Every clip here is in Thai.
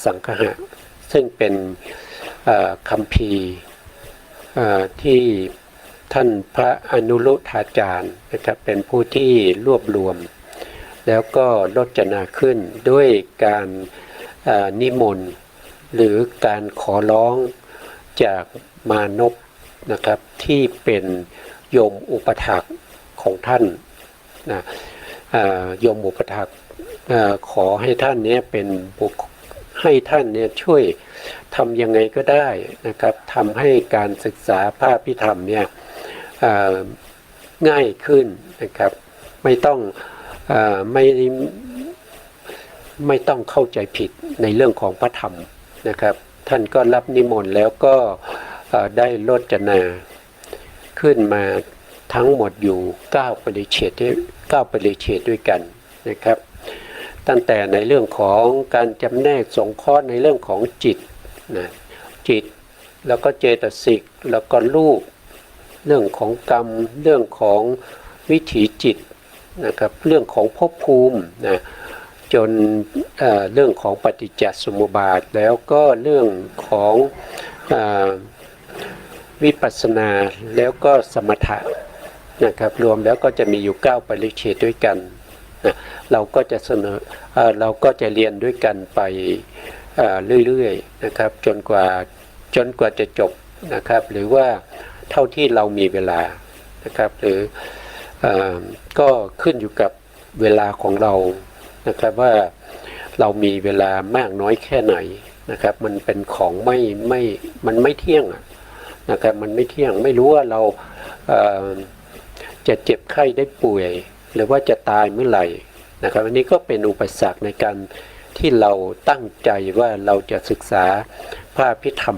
สังคหะซึ่งเป็นคัมภีร์ที่ท่านพระอนุรุทธาจารย์นะครับเป็นผู้ที่รวบรวมแล้วก็รจนาขึ้นด้วยการนิมนต์หรือการขอร้องจากมานพนะครับที่เป็นโยมอุปถากของท่านนะโยมอุปถากขอให้ท่านเนี้ยเป็นให้ท่านเนี่ยช่วยทำยังไงก็ได้นะครับทำให้การศึกษาพระอภิธรรมเนี่ยง่ายขึ้นนะครับไม่ต้องไม่ต้องเข้าใจผิดในเรื่องของพระธรรมนะครับท่านก็รับนิมนต์แล้วก็ได้รจนาขึ้นมาทั้งหมดอยู่9 ปริเฉดด้วยกันนะครับตั้งแต่ในเรื่องของการจำแนกสงเคราะห์ในเรื่องของจิตนะจิตแล้วก็เจตสิกแล้วก็รูปเรื่องของกรรมเรื่องของวิถีจิตนะครับเรื่องของภพภูมินะจนเรื่องของปฏิจจสมุปบาทแล้วก็เรื่องของวิปัสสนาแล้วก็สมถะนะครับรวมแล้วก็จะมีอยู่9 ปริเฉดด้วยกันนะเราก็จะเราก็จะเรียนด้วยกันไปเรื่อยๆนะครับจนกว่าจะจบนะครับหรือว่าเท่าที่เรามีเวลานะครับหรือก็ขึ้นอยู่กับเวลาของเรานะครับว่าเรามีเวลามากน้อยแค่ไหนนะครับมันเป็นของมันไม่เที่ยงนะครับมันไม่เที่ยงไม่รู้ว่าเราจะเจ็บไข้ได้ป่วยหรือว่าจะตายเมื่อไหร่นะครับอันนี้ก็เป็นอุปสรรคในการที่เราตั้งใจว่าเราจะศึกษาพระอภิธรรม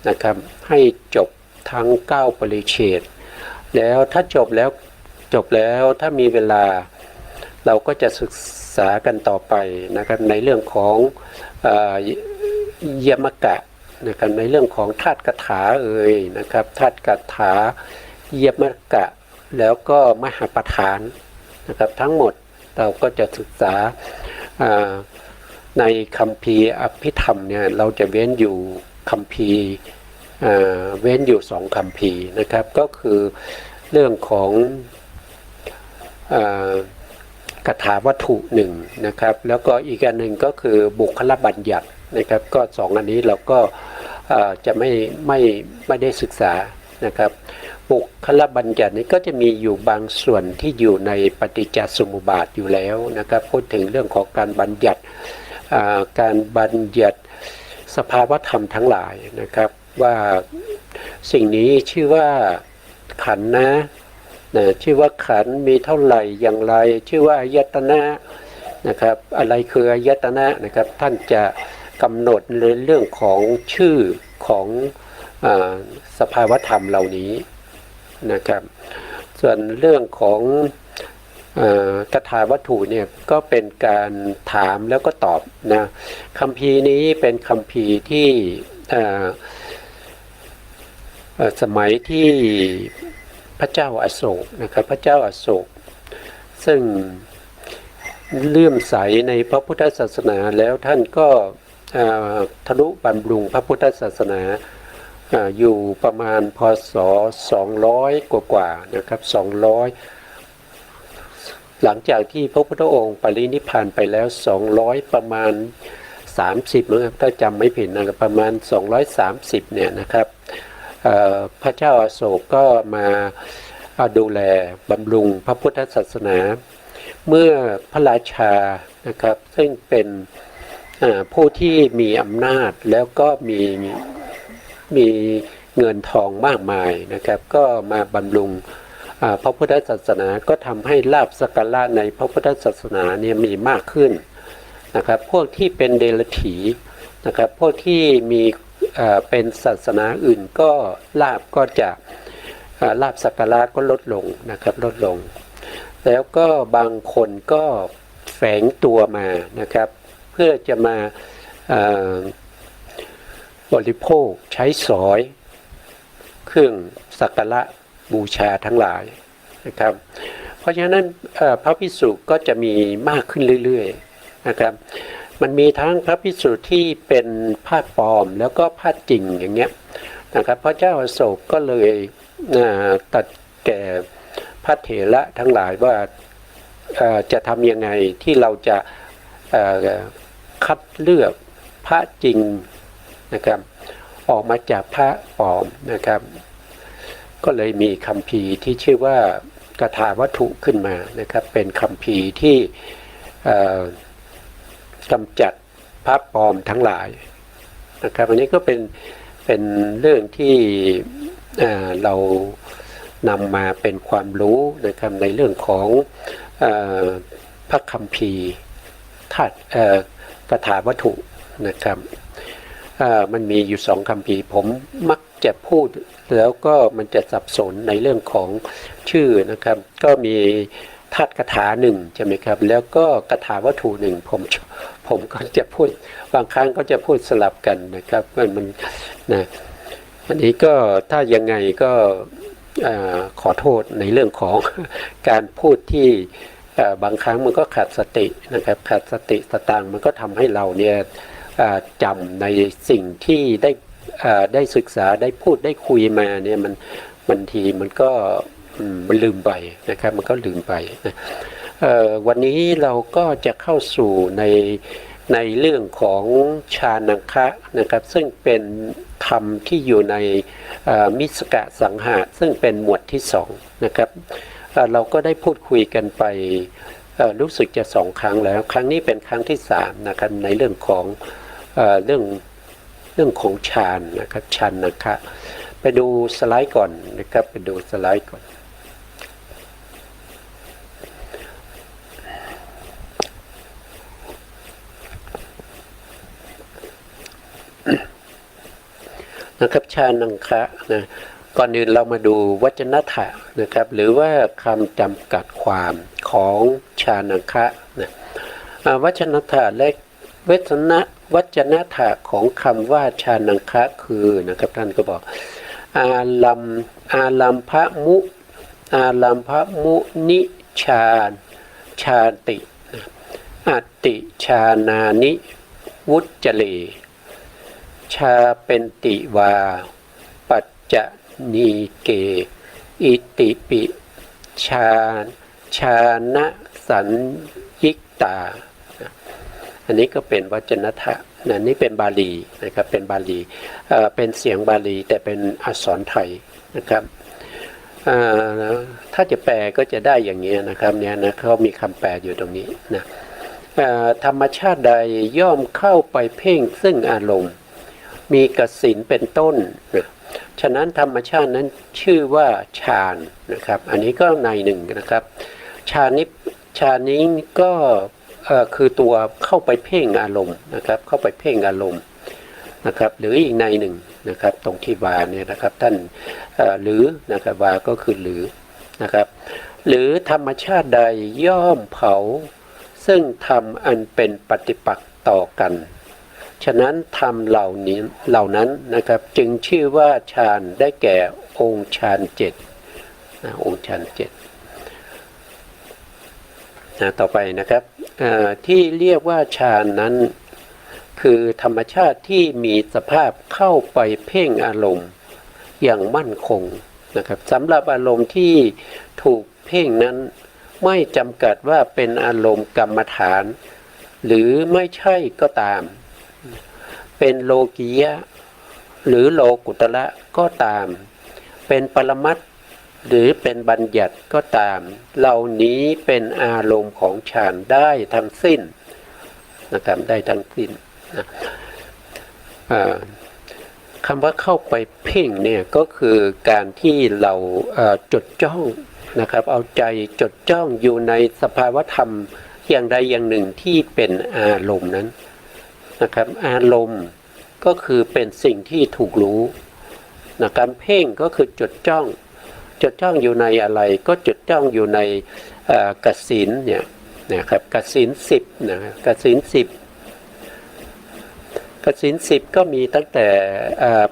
นะครับให้จบทั้ง9 ปริเฉดแล้วถ้าจบแล้วถ้ามีเวลาเราก็จะศึกษากันต่อไปนะครับในเรื่องของยมกะนะครับในเรื่องของธาตุกถานะครับธาตุกถายมกะแล้วก็มหาปฐานนะครับทั้งหมดเราก็จะศึกษาในคัมภีร์อภิธรรมเนี่ยเราจะเว้นอยู่คัมภีร์เว้นอยู่2 คัมภีร์นะครับก็คือเรื่องของคาถาวัตถุ1นะครับแล้วก็อีกอันหนึ่งก็คือบุคลบัญญัตินะครับก็2อันนี้เราก็จะไม่ได้ศึกษานะครับบุคลบัญญัตินี้ก็จะมีอยู่บางส่วนที่อยู่ในปฏิจจสมุปบาทอยู่แล้วนะครับพูดถึงเรื่องของการบัญญัติสภาวธรรมทั้งหลายนะครับว่าสิ่งนี้ชื่อว่าขันธ์นะชื่อว่าขันธ์มีเท่าไหร่อย่างไรชื่อว่าอายตนะนะครับอะไรคืออายตนะนะครับท่านจะกำหนดในเรื่องของชื่อของสภาวธรรมเหล่านี้นะครับส่วนเรื่องของคาถาวัตถุเนี่ยก็เป็นการถามแล้วก็ตอบนะคัมภีร์นี้เป็นคัมภีร์ที่สมัยที่พระเจ้าอโศกนะครับพระเจ้าอโศกซึ่งเลื่อมใสในพระพุทธศาสนาแล้วท่านก็ทนุบำรุงพระพุทธศาสนาอยู่ประมาณพศ200กว่านะครับ200หลังจากที่พระพุทธองค์ปรินิพพานไปแล้ว200ประมาณ30นะครับถ้าจำไม่ผิดนะครับประมาณ230เนี่ยนะครับพระเจ้าอโศกก็มาดูแลบำรุงพระพุทธศาสนาเมื่อพระราชานะครับซึ่งเป็นผู้ที่มีอำนาจแล้วก็มีเงินทองมากมายนะครับก็มาบำรุงพระพุทธศาสนาก็ทำให้ลาภสักการะในพระพุทธศาสนาเนี่ยมีมากขึ้นนะครับพวกที่เป็นเดรัจฉีนะครับพวกที่มีเป็นศาสนาอื่นก็ลาภก็จะลาภสักการะก็ลดลงนะครับลดลงแล้วก็บางคนก็แฝงตัวมานะครับเพื่อจะมาบริโภคใช้สอยเครื่องสักการะบูชาทั้งหลายนะครับเพราะฉะนั้นพระภิกษุก็จะมีมากขึ้นเรื่อยๆนะครับ มันมีทั้งพระภิกษุที่เป็นพาสปลอมแล้วก็พาสจริงอย่างเงี้ยนะครับพระเจ้าอโศกก็เลยตัดแก่พระเถระทั้งหลายว่าจะทำยังไงที่เราจะคัดเลือกพระจริงนะครับออกมาจากพระปลอมนะครับก็เลยมีคัมภีร์ที่ชื่อว่ากถาวัตถุขึ้นมานะครับเป็นคัมภีร์ที่กำจัดพระปลอมทั้งหลายนะครับอันนี้ก็เป็นเรื่องที่เรานำมาเป็นความรู้นะครับในเรื่องของพระคัมภีร์ธาตุกถาวัตถุนะครับมันมีอยู่2คัมภีร์ผมมักจะพูดแล้วก็มันจะสับสนในเรื่องของชื่อนะครับก็มีธาตุกถาหนึ่งใช่ไหมครับแล้วก็กถาวัตถุหนึ่งผมก็จะพูดบางครั้งก็จะพูดสลับกันนะครับมันนะอันนี้ก็ถ้ายังไงก็ขอโทษในเรื่องของการพูดที่บางครั้งมันก็ขาดสตินะครับขาดสติสตางค์มันก็ทำให้เราเนี่ยจำในสิ่งที่ได้ศึกษาได้พูดได้คุยมาเนี่ยมันบางทีมันก็มันลืมไปนะครับมันก็ลืมไปนะวันนี้เราก็จะเข้าสู่ในเรื่องของฌานังคะนะครับซึ่งเป็นธรรมที่อยู่ในมิสกะสังหารซึ่งเป็นหมวดที่2นะครับเราก็ได้พูดคุยกันไปรู้สึกจะ2ครั้งแล้วครั้งนี้เป็นครั้งที่3นะครับในเรื่องของเรื่องของฌานนะครับฌานังคะไปดูสไลด์ก่อนนะครับไปดูสไลด์ก่อนนะครับฌานังคะนะก่อนอื่นเรามาดูวจนะถะนะครับหรือว่าคำจำกัดความของฌานังคะนะวจนะถะและวจนะถะของคำว่าฌานังคะคือนะครับท่านก็บอกอาลัมภมุนิฌาติอัตติฌานานิวุจเจเลชาเป็นติวาปัจจนีเกอิติปิชานะสัญญิกตาอันนี้ก็เป็นวจนะถะนะนี่เป็นบาลีนะครับเป็นบาลีเป็นเสียงบาลีแต่เป็นอักษรไทยนะครับถ้าจะแปลก็จะได้อย่างนี้นะครับเนี่ยนะเขามีคำแปลอยู่ตรงนี้นะธรรมชาติใดย่อมเข้าไปเพ่งซึ่งอารมณ์มีกสิณเป็นต้นนะฉะนั้นธรรมชาตินั้นชื่อว่าฌานนะครับอันนี้ก็ในหนึ่งนะครับฌานนี้ก็คือตัวเข้าไปเพ่งอารมณ์นะครับเข้าไปเพ่งอารมณ์นะครับหรืออีกในหนึ่งนะครับตรงที่วาเนี่ยนะครับท่านหรือนะครับวาก็คือหรือนะครับหรือธรรมชาติใดย่อมเผาซึ่งธรรมอันเป็นปฏิปักษ์ต่อกันฉะนั้นธรรมเหล่านั้นนะครับจึงชื่อว่าฌานได้แก่องค์ฌาน7องค์ฌาน7ต่อไปนะครับที่เรียกว่าฌานนั้นคือธรรมชาติที่มีสภาพเข้าไปเพ่งอารมณ์อย่างมั่นคงนะครับสำหรับอารมณ์ที่ถูกเพ่งนั้นไม่จำกัดว่าเป็นอารมณ์กรรมฐานหรือไม่ใช่ก็ตามเป็นโลกียะหรือโลกุตระก็ตามเป็นปรมัตถ์หรือเป็นบัญญัติก็ตามเหล่านี้เป็นอารมณ์ของฌานได้ทั้งสิ้นนะครับได้ทั้งสิ้นนะคำว่าเข้าไปเพ่งเนี่ยก็คือการที่เราจดจ้องนะครับเอาใจจดจ้องอยู่ในสภาวธรรมอย่างใดอย่างหนึ่งที่เป็นอารมณ์นั้นนะครับอารมณ์ก็คือเป็นสิ่งที่ถูกรู้นะการเพ่งก็คือจดจ้องอยู่ในอะไรก็จดจ้องอยู่ในกสิณเนี่ยนะครับกสิณ10นะกสิณ10ก็มีตั้งแต่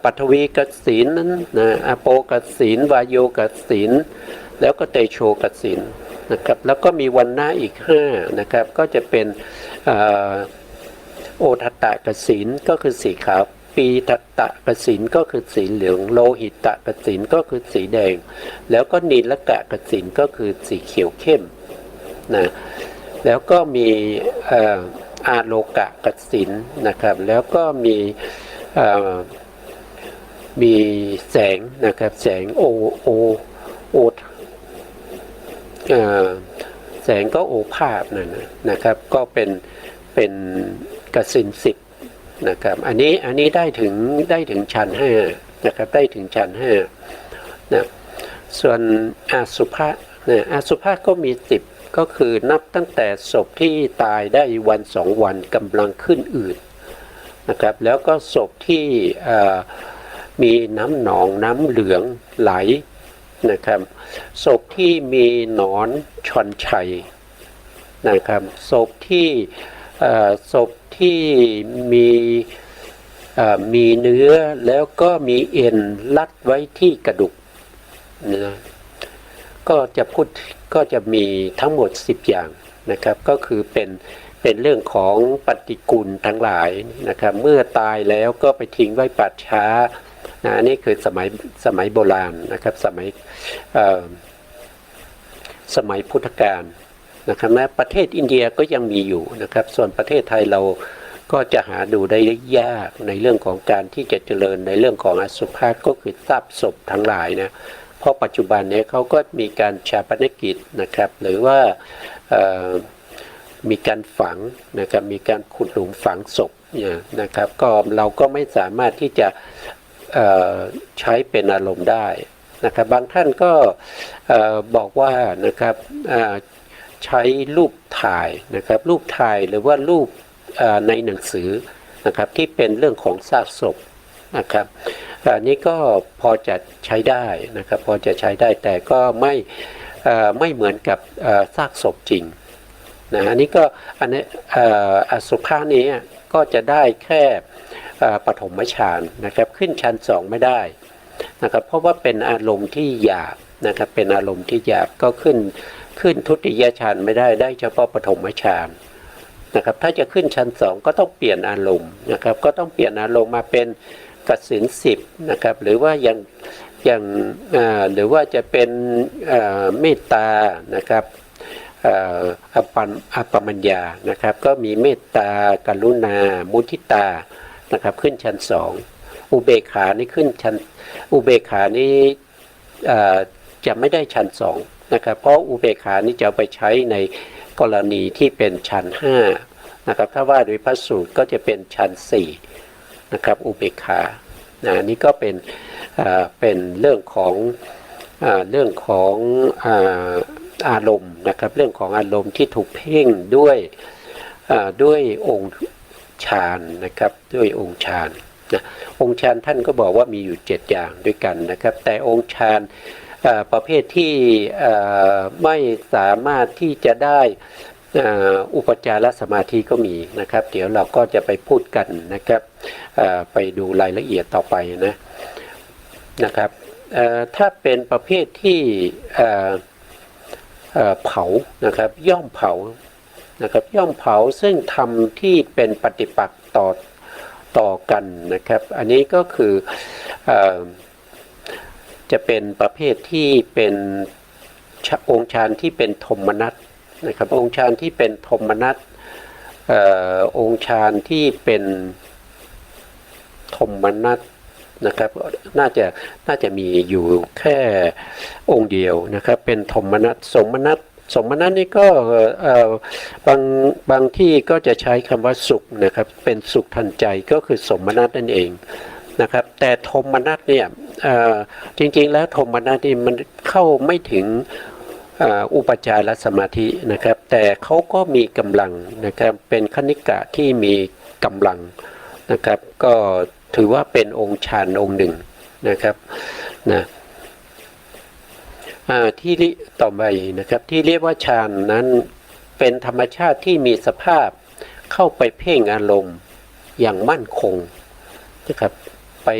ปัทวีกสิณนั้นนะอโปกสิณวายโยกสิณแล้วก็เตโชกสิณนะครับแล้วก็มีวรรณะอีก5นะครับก็จะเป็น โอทัตตกสิณก็คือสีขาวปีทัตตกสิณก็คือสีเหลืองโลหิตกสิณก็คือสีแดงแล้วก็นีลกสิณก็คือสีเขียวเข้มนะแล้วก็มีอาโลกสิณนะครับแล้วก็มีแสงนะครับแสงโอแสงก็โอภาสนะครับก็เป็นกสิณ10นะครับอันนี้ได้ถึงชั้น5นะครับได้ถึงชั้น5นะส่วนอสุภะเนี่ยอสุภะก็มี10ก็คือนับตั้งแต่ศพที่ตายได้วัน2วันกำลังขึ้นอืดนะครับแล้วก็ศพที่มีน้ำหนองน้ำเหลืองไหลนะครับศพที่มีหนอนชอนชัยนะครับศพที่มีเนื้อแล้วก็มีเอ็นรัดไว้ที่กระดูกนะก็จะมีทั้งหมด10อย่างนะครับก็คือเป็นเรื่องของปฏิกูลทั้งหลายนะครับเมื่อตายแล้วก็ไปทิ้งไว้ป่าช้านะอันนี้คือสมัยโบราณนะครับสมัยพุทธกาลนะครับและประเทศอินเดียก็ยังมีอยู่นะครับส่วนประเทศไทยเราก็จะหาดูได้ยากในเรื่องของการที่จะเจริญในเรื่องของอสุภะก็คือซากศพทั้งหลายนะเพราะปัจจุบันนี้เขาก็มีการฌาปนกิจนะครับหรือว่ามีการฝังนะครับมีการขุดหลุมฝังศพนะครับก็เราก็ไม่สามารถที่จะใช้เป็นอารมณ์ได้นะครับบางท่านก็บอกว่านะครับใช้รูปถ่ายนะครับรูปถ่ายหรือว่ารูปในหนังสือนะครับที่เป็นเรื่องของซากศพนะครับอันนี้ก็พอจะใช้ได้นะครับพอจะใช้ได้แต่ก็ไม่เหมือนกับซากศพจริงนะอันนี้ก็อันนี้อสุภะนี้ก็จะได้แค่ปฐมฌานนะครับขึ้นชั้น2ไม่ได้นะครับเพราะว่าเป็นอารมณ์ที่หยาบนะครับเป็นอารมณ์ที่หยาบก็ขึ้นทุติยฌานไม่ได้เฉพาะปฐมฌานนะครับถ้าจะขึ้นชั้น2ก็ต้องเปลี่ยนอารมณ์นะครับก็ต้องเปลี่ยนอารมณ์มาเป็นกสิณ10นะครับหรือว่าหรือว่าจะเป็นเมตตานะครับอัปปมัญญานะครับก็มีเมตตากรุณามุทิตานะครับขึ้นชั้น2อุเบกขานี่ขึ้นชั้นอุเบกขานี่จะไม่ได้ชั้น2นะครับเพราะอุเบกขานี่จะเอาไปใช้ในกรณีที่เป็นชั้น5นะครับถ้าว่าโดยพระสูตรก็จะเป็นชั้น4นะครับอุเบกขานี่ก็เป็นเรื่องของอารมณ์นะครับเรื่องของอารมณ์ที่ถูกเพ่งด้วยองค์ฌานนะครับด้วยองค์ฌานนะองค์ฌานท่านก็บอกว่ามีอยู่7อย่างด้วยกันนะครับแต่องค์ฌานประเภทที่ไม่สามารถที่จะได้อุปจารสมาธิก็มีนะครับเดี๋ยวเราก็จะไปพูดกันนะครับไปดูรายละเอียดต่อไปนะครับถ้าเป็นประเภทที่เผานะครับย่อมเผานะครับย่อมเผาซึ่งทำที่เป็นปฏิปักษ์ต่อกันนะครับอันนี้ก็คือจะเป็นประเภทที่เป็นองค์ฌานที่เป็นธมนัสนะครับองค์ฌานที่เป็นธมนัสองค์ฌานที่เป็นธมนัสนะครับน่าจะมีอยู่แค่องค์เดียวนะครับเป็นธมนัสสมนัสนี่ก็บางที่ก็จะใช้คำว่าสุขนะครับเป็นสุขทันใจก็คือสมนัสนั่นเองนะครับแต่ธมนัสเนี่ยจริงๆแล้วธมนัสนี่มันเข้าไม่ถึงอุปจารสมาธินะครับแต่เขาก็มีกำลังนะครับเป็นคณิกะที่มีกำลังนะครับก็ถือว่าเป็นองค์ฌานองค์หนึ่งนะครับนะที่ต่อไปนะครับที่เรียกว่าฌานนั้นเป็นธรรมชาติที่มีสภาพเข้าไปเพ่งอารมณ์อย่างมั่นคงนะครับไป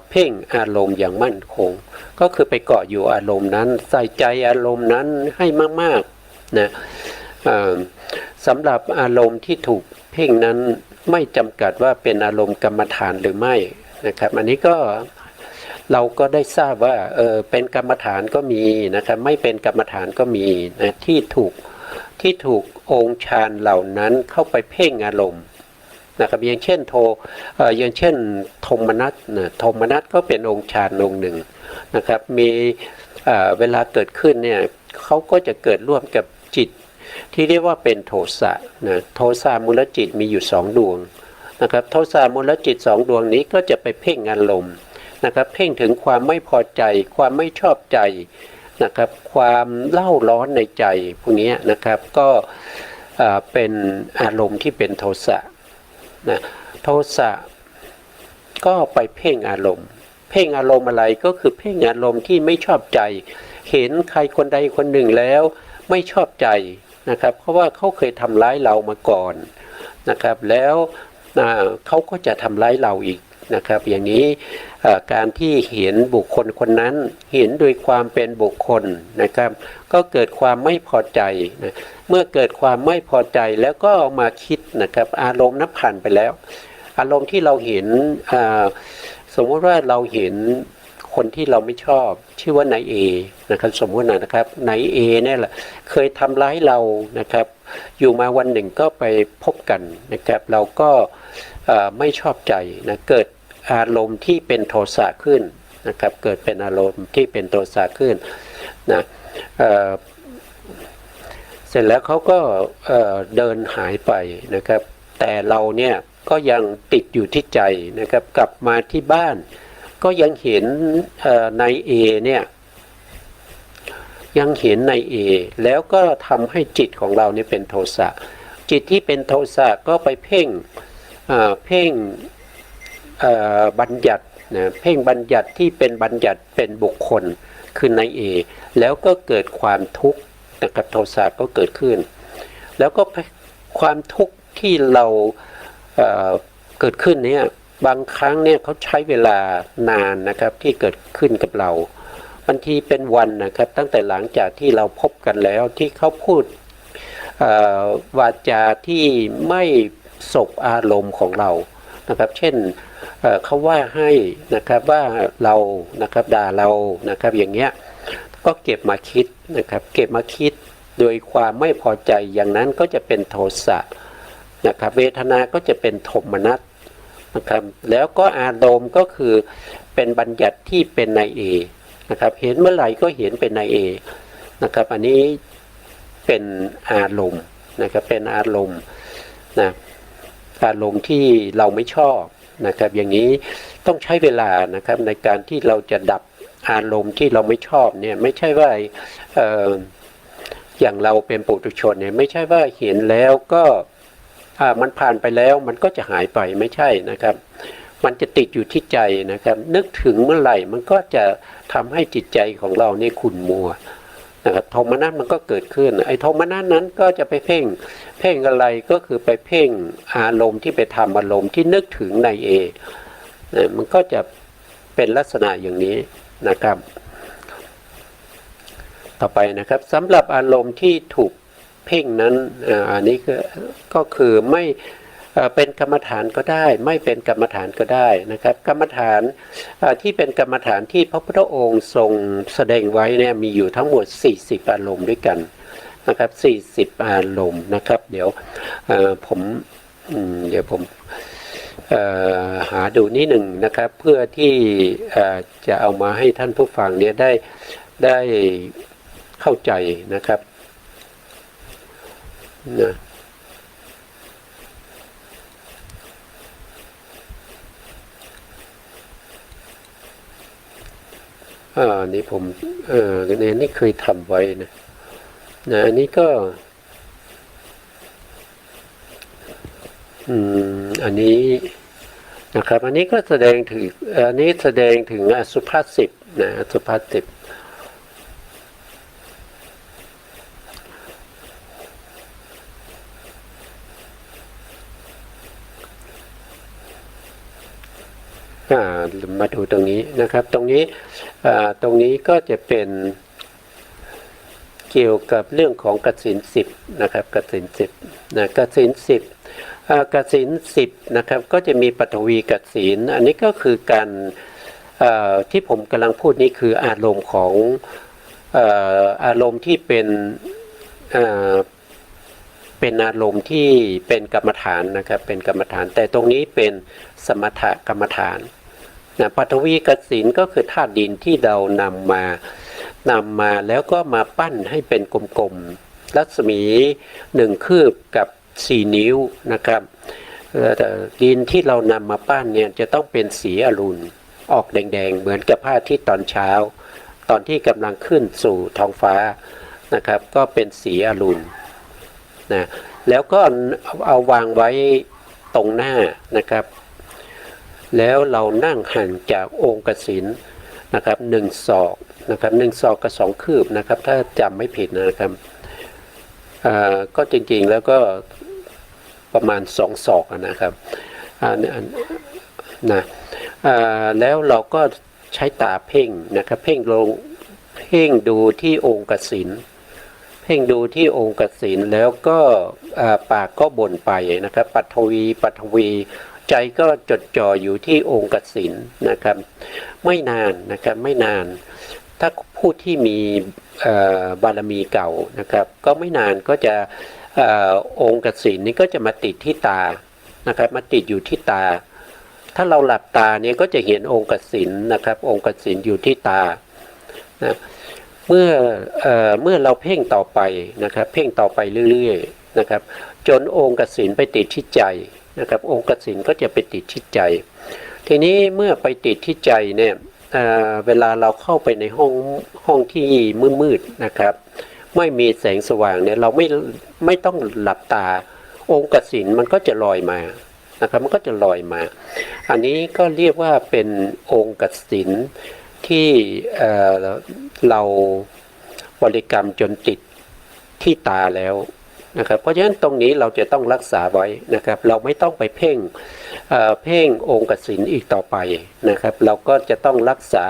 เพ่งอารมณ์อย่างมั่นคงก็คือไปเกาะอยู่อารมณ์นั้นใส่ใจอารมณ์นั้นให้มากๆนะ สำหรับอารมณ์ที่ถูกเพ่งนั้นไม่จำกัดว่าเป็นอารมณ์กรรมฐานหรือไม่นะครับอันนี้ก็เราก็ได้ทราบว่าเป็นกรรมฐานก็มีนะครับไม่เป็นกรรมฐานก็มีนะที่ถูกองค์ฌานเหล่านั้นเข้าไปเพ่งอารมณ์นะครับอย่างเช่นอย่างเช่นโทมนัสนะโทมนัสก็เป็นองค์ฌานองค์หนึ่งนะครับมีเวลาเกิดขึ้นเนี่ยเขาก็จะเกิดร่วมกับจิตที่เรียกว่าเป็นโทสะนะโทสะมูลจิตมีอยู่2 ดวงนะครับโทสะมูลจิต2 ดวงนี้ก็จะไปเพ่งอารมณ์นะครับเพ่งถึงความไม่พอใจความไม่ชอบใจนะครับความเล่าร้อนในใจพวกนี้นะครับก็เป็นอารมณ์ที่เป็นโทสะนะโทสะก็ไปเพ่งอารมณ์เพ่งอารมณ์อะไรก็คือเพ่งอารมณ์ที่ไม่ชอบใจเห็นใครคนใดคนหนึ่งแล้วไม่ชอบใจนะครับเพราะว่าเขาเคยทำร้ายเรามาก่อนนะครับแล้วเขาก็จะทำร้ายเราอีกนะครับอย่างนี้การที่เห็นบุคคลคนนั้นเห็นโดยความเป็นบุคคลนะครับก็เกิดความไม่พอใจนะเมื่อเกิดความไม่พอใจแล้วก็มาคิดนะครับอารมณ์นั้นผ่านไปแล้วอารมณ์ที่เราเห็นสมมติว่าเราเห็นคนที่เราไม่ชอบชื่อว่านายเอนะครับสมมตินะครับนายเอเนี่ยแหละเคยทำร้ายเรานะครับอยู่มาวันหนึ่งก็ไปพบกันนะครับเราก็ไม่ชอบใจนะเกิดอารมณ์ที่เป็นโทสะขึ้นนะครับเกิดเป็นอารมณ์ที่เป็นโทสะขึ้นนะเสร็จแล้วเขาก็เดินหายไปนะครับแต่เราเนี่ยก็ยังติดอยู่ที่ใจนะครับกลับมาที่บ้านก็ยังเห็นนายเอเนี่ยยังเห็นนายเอแล้วก็ทำให้จิตของเราเนี่ยเป็นโทสะจิตที่เป็นโทสะก็ไปเพ่งบัญญัตินะเพ่งบัญญัติที่เป็นบัญญัติเป็นบุคคลคือนายเอแล้วก็เกิดความทุกข์นะครับโทสะก็เกิดขึ้นแล้วก็ความทุกข์ที่เราเกิดขึ้นเนี่ยบางครั้งเนี่ยเขาใช้เวลานานนะครับที่เกิดขึ้นกับเราบางทีเป็นวันนะครับตั้งแต่หลังจากที่เราพบกันแล้วที่เขาพูดวาจาที่ไม่สบอารมณ์ของเรานะครับเช่นเขาว่าให้นะครับว่าเรานะครับด่าเรานะครับอย่างเงี้ยก็เก็บมาคิดนะครับเก็บมาคิดโดยความไม่พอใจอย่างนั้นก็จะเป็นโทสะนะครับเวทนาก็จะเป็นโทมนัสนะครับแล้วก็อารมณ์ก็คือเป็นบัญญัติที่เป็นนายเอนะครับเห็นเมื่อไหร่ก็เห็นเป็นนายเอนะครับอันนี้เป็นอารมณ์นะครับเป็นอารมณ์นะอารมณ์ที่เราไม่ชอบนะครับอย่างนี้ต้องใช้เวลานะครับในการที่เราจะดับอารมณ์ที่เราไม่ชอบเนี่ยไม่ใช่ว่าอย่างเราเป็นปุถุชนเนี่ยไม่ใช่ว่าเห็นแล้วก็มันผ่านไปแล้วมันก็จะหายไปไม่ใช่นะครับมันจะติดอยู่ที่ใจนะครับนึกถึงเมื่อไหร่มันก็จะทำให้จิตใจของเราเนี่ยขุ่นมัวนะครับโทมนัสมันก็เกิดขึ้นไอ้โทมนัสนั้นก็จะไปเพ่งอะไรก็คือไปเพ่งอารมณ์ที่ไปทำอารมณ์ที่นึกถึงในเอมันก็จะเป็นลักษณะอย่างนี้นะครับต่อไปนะครับสำหรับอารมณ์ที่ถูกเพ่งนั้นอันนี้ก็คือไม่เป็นกรรมฐานก็ได้ไม่เป็นกรรมฐานก็ได้นะครับกรรมฐานที่เป็นกรรมฐานที่พระพุทธองค์ทรงแสดงไว้เนี่ยมีอยู่ทั้งหมด40อารมณ์ด้วยกันนะครับ40อารมณ์นะครับเดี๋ยวผมหาดูนิดหนึ่งนะครับเพื่อที่จะเอามาให้ท่านผู้ฟังเนี่ยได้เข้าใจนะครับนะนี่ผมนี่เคยทำไว้นะอันนี้ก็อันนี้นะครับอันนี้ก็แสดงถึงอันนี้แสดงถึงอสุภาษิตนะอสุภาษิตมาดูตรงนี้นะครับตรงนี้ก็จะเป็น เกี่ยวกับเรื่องของกสิณ10นะครับกสิณ10นะกสิณ10กสิณ10นะครับก็จะมีปฐวีกสิณอันนี้ก็คือการที่ผมกำลังพูดนี้คืออารมณ์ของอารมณ์ที่เป็นอารมณ์ที่เป็นกรรมฐานนะครับเป็นกรรมฐานแต่ตรงนี้เป็นสมถกรรมฐานนะปฐวีกสิณก็คือธาตุดินที่เรานำมาแล้วก็มาปั้นให้เป็นกลมๆรัศมี1 คืบกับ4 นิ้วนะครับดินที่เรานำมาปั้นเนี่ยจะต้องเป็นสีอรุณออกแดงๆเหมือนกับพระอาทิตย์ตอนเช้าตอนที่กำลังขึ้นสู่ท้องฟ้านะครับก็เป็นสีอรุณนะแล้วก็เอาวางไว้ตรงหน้านะครับแล้วเรานั่งห่างจากองค์กสิณนะครับ1 ศอกนะครับ1 ศอกกับ2 คืบนะครับถ้าจำไม่ผิดนะครับก็จริงๆแล้วก็ประมาณ2 ศอกนะครับนะแล้วเราก็ใช้ตาเพ่งนะครับเพ่งดูที่องค์กสิณเพ่งดูที่องค์กสิณแล้วก็ปากก็บ่นไปนะครับปัทวีใจก็จดจ่ออยู่ที่องค์กสิณนะครับไม่นานนะครับไม่นานถ้าผู้ที่มีบารมีเก่านะครับก็ไม่นานก็จะองค์กสิณนี้ก็จะมาติดที่ตานะครับมาติดอยู่ที่ตาถ้าเราหลับตาเนี่ยก็จะเห็นองค์กสิณนะครับองค์กสิณอยู่ที่ตานะเมื่อเราเพ่งต่อไปนะครับเพ่งต่อไปเรื่อยๆนะครับจนองค์กสิณไปติดที่ใจนะครับองค์กสิณก็จะไปติดที่ใจทีนี้เมื่อไปติดที่ใจเนี่ยเวลาเราเข้าไปในห้องที่มืดๆนะครับไม่มีแสงสว่างเนี่ยเราไม่ต้องหลับตาองค์กสิณมันก็จะลอยมานะครับมันก็จะลอยมาอันนี้ก็เรียกว่าเป็นองค์กสิณที่เราบริกรรมจนติดที่ตาแล้วนะครับเพราะฉะนั้นตรงนี้เราจะต้องรักษาไว้นะครับเราไม่ต้องไปเพ่งองค์กสิณอีกต่อไปนะครับเราก็จะต้องรักษา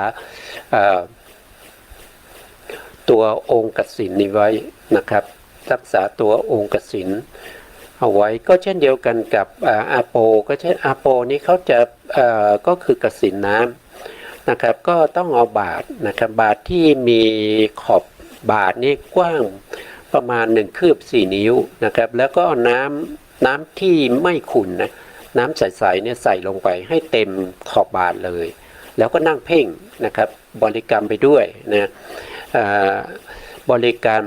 ตัวองค์กสิณนี้ไว้นะครับรักษาตัวองค์กสิณเอาไว้ก็เช่นเดียวกันกับอาโปก็เช่นอาโปนี้เขาจะก็คือกสิณน้ำนะครับก็ต้องเอาบาตรนะครับบาตรที่มีขอบบาตรนี้กว้างประมาณ1 คืบ 4 นิ้วนะครับแล้วก็เอาน้ำที่ไม่ขุ่นนะน้ำใสๆเนี่ยใส่ลงไปให้เต็มขอบบาตรเลยแล้วก็นั่งเพ่งนะครับบริกรรมไปด้วยนะบริกรรม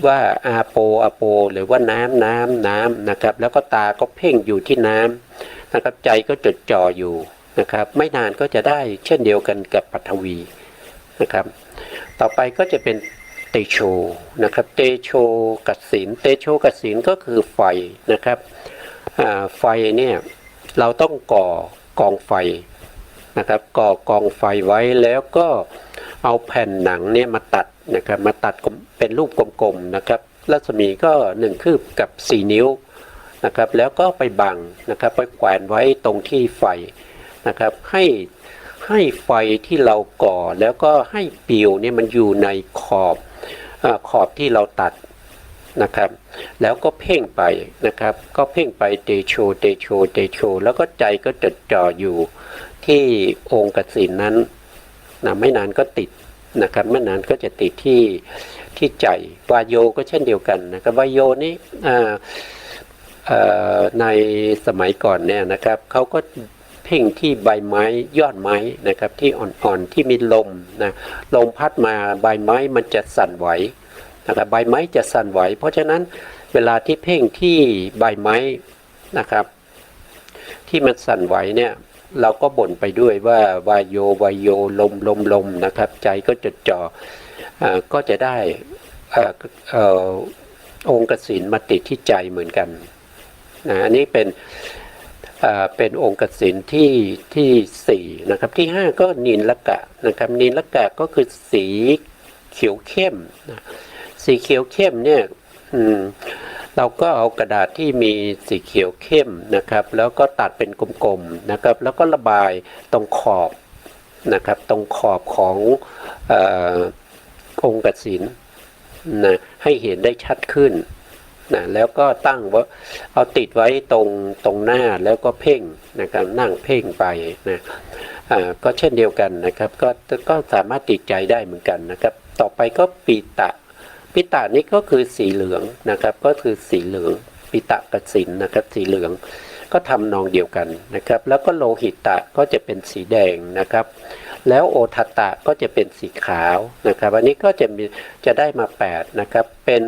ว่าอาโปหรือว่าน้ำนะครับแล้วก็ตาก็เพ่งอยู่ที่น้ำนะครับใจก็จดจ่ออยู่นะครับไม่นานก็จะได้เช่นเดียวกันกับปัทวีนะครับต่อไปก็จะเป็นเตโชนะครับเตโชกสิณเตโชกสิณก็คือไฟนะครับไฟเนี่ยเราต้องก่อกองไฟนะครับก่อกองไฟไว้แล้วก็เอาแผ่นหนังเนี่ยมาตัดนะครับมาตัดเป็นรูปกลมๆนะครับรัศมีก็1 คืบกับ 4 นิ้วนะครับแล้วก็ไปบังนะครับไปแขวนไว้ตรงที่ไฟนะครับให้ไฟที่เราก่อแล้วก็ให้ปลิวเนี่ยมันอยู่ในขอบที่เราตัดนะครับแล้วก็เพ่งไปนะครับก็เพ่งไปเตโชแล้วก็ใจก็จดจ่ออยู่ที่องค์กสิณนั้นนะไม่นานก็ติดนะครับไม่นานก็จะติดที่ใจวายโยก็เช่นเดียวกันนะครับวายโยนี้ในสมัยก่อนเนี่ยนะครับเขาก็เพ่งที่ใบไม้ยอดไม้นะครับที่อ่อนๆที่มีลมนะลมพัดมาใบไม้มันจะสั่นไหวนะครับใบไม้จะสั่นไหวเพราะฉะนั้นเวลาที่เพ่งที่ใบไม้นะครับที่มันสั่นไหวเนี่ยเราก็บ่นไปด้วยว่าวายโยลมนะครับใจก็จดจ่อก็จะได้องค์กสิณมาติดที่ใจเหมือนกันนะอันนี้เป็นองค์กสิณที่4นะครับที่5ก็นีลกะนะครับนีลกะก็คือสีเขียวเข้มนะสีเขียวเข้มเนี่ยเราก็เอากระดาษที่มีสีเขียวเข้มนะครับแล้วก็ตัดเป็นกลมๆนะครับแล้วก็ระบายตรงขอบนะครับตรงขอบขององค์กสิณ นะให้เห็นได้ชัดขึ้นนะแล้วก็ตั้งว่าเอาติดไว้ตรงหน้าแล้วก็เพ่งนะครับนั่งเพ่งไปนะก็เช่นเดียวกันนะครับก็สามารถติดใจได้เหมือนกันนะครับต่อไปก็ปิตะนี่ก็คือสีเหลืองนะครับก็คือสีเหลืองปิตะกสิณนะครับสีเหลืองก็ทำนองเดียวกันนะครับแล้วก็โลหิตะก็จะเป็นสีแดงนะครับแล้วโอทัตตะก็จะเป็นสีขาวนะครับอันนี้ก็จะได้มา8นะครับเป็น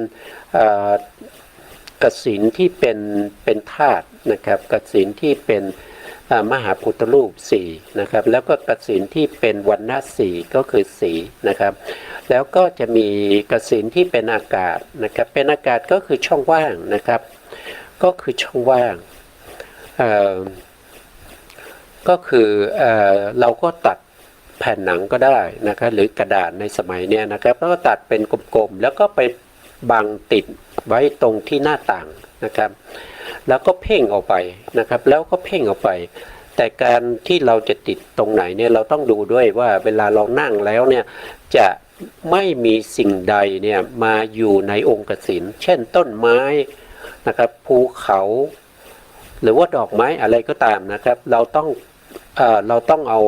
กสิณที่เป็นธาตุนะครับกสิณที่เป็นมหาพุทธรูป4นะครับแล้วก็กสิณที่เป็นวรรณะ4ก็คือสีนะครับแล้วก็จะมีกสิณที่เป็นอากาศนะครับเป็นอากาศก็คือช่องว่างนะครับก็คือช่องว่างก็คือเราก็ตัดแผ่นหนังก็ได้นะครับหรือกระดาษในสมัยเนี้ยนะครับแล้วก็ตัดเป็นกลมๆแล้วก็ไปบังติดไว้ตรงที่หน้าต่างนะครับแล้วก็เพ่งออกไปนะครับแล้วก็เพ่งออกไปแต่การที่เราจะติดตรงไหนเนี่ยเราต้องดูด้วยว่าเวลาเรานั่งแล้วเนี่ยจะไม่มีสิ่งใดเนี่ยมาอยู่ในองค์กสิณเช่นต้นไม้นะครับภูเขาหรือว่าดอกไม้อะไรก็ตามนะครับเราต้องเอา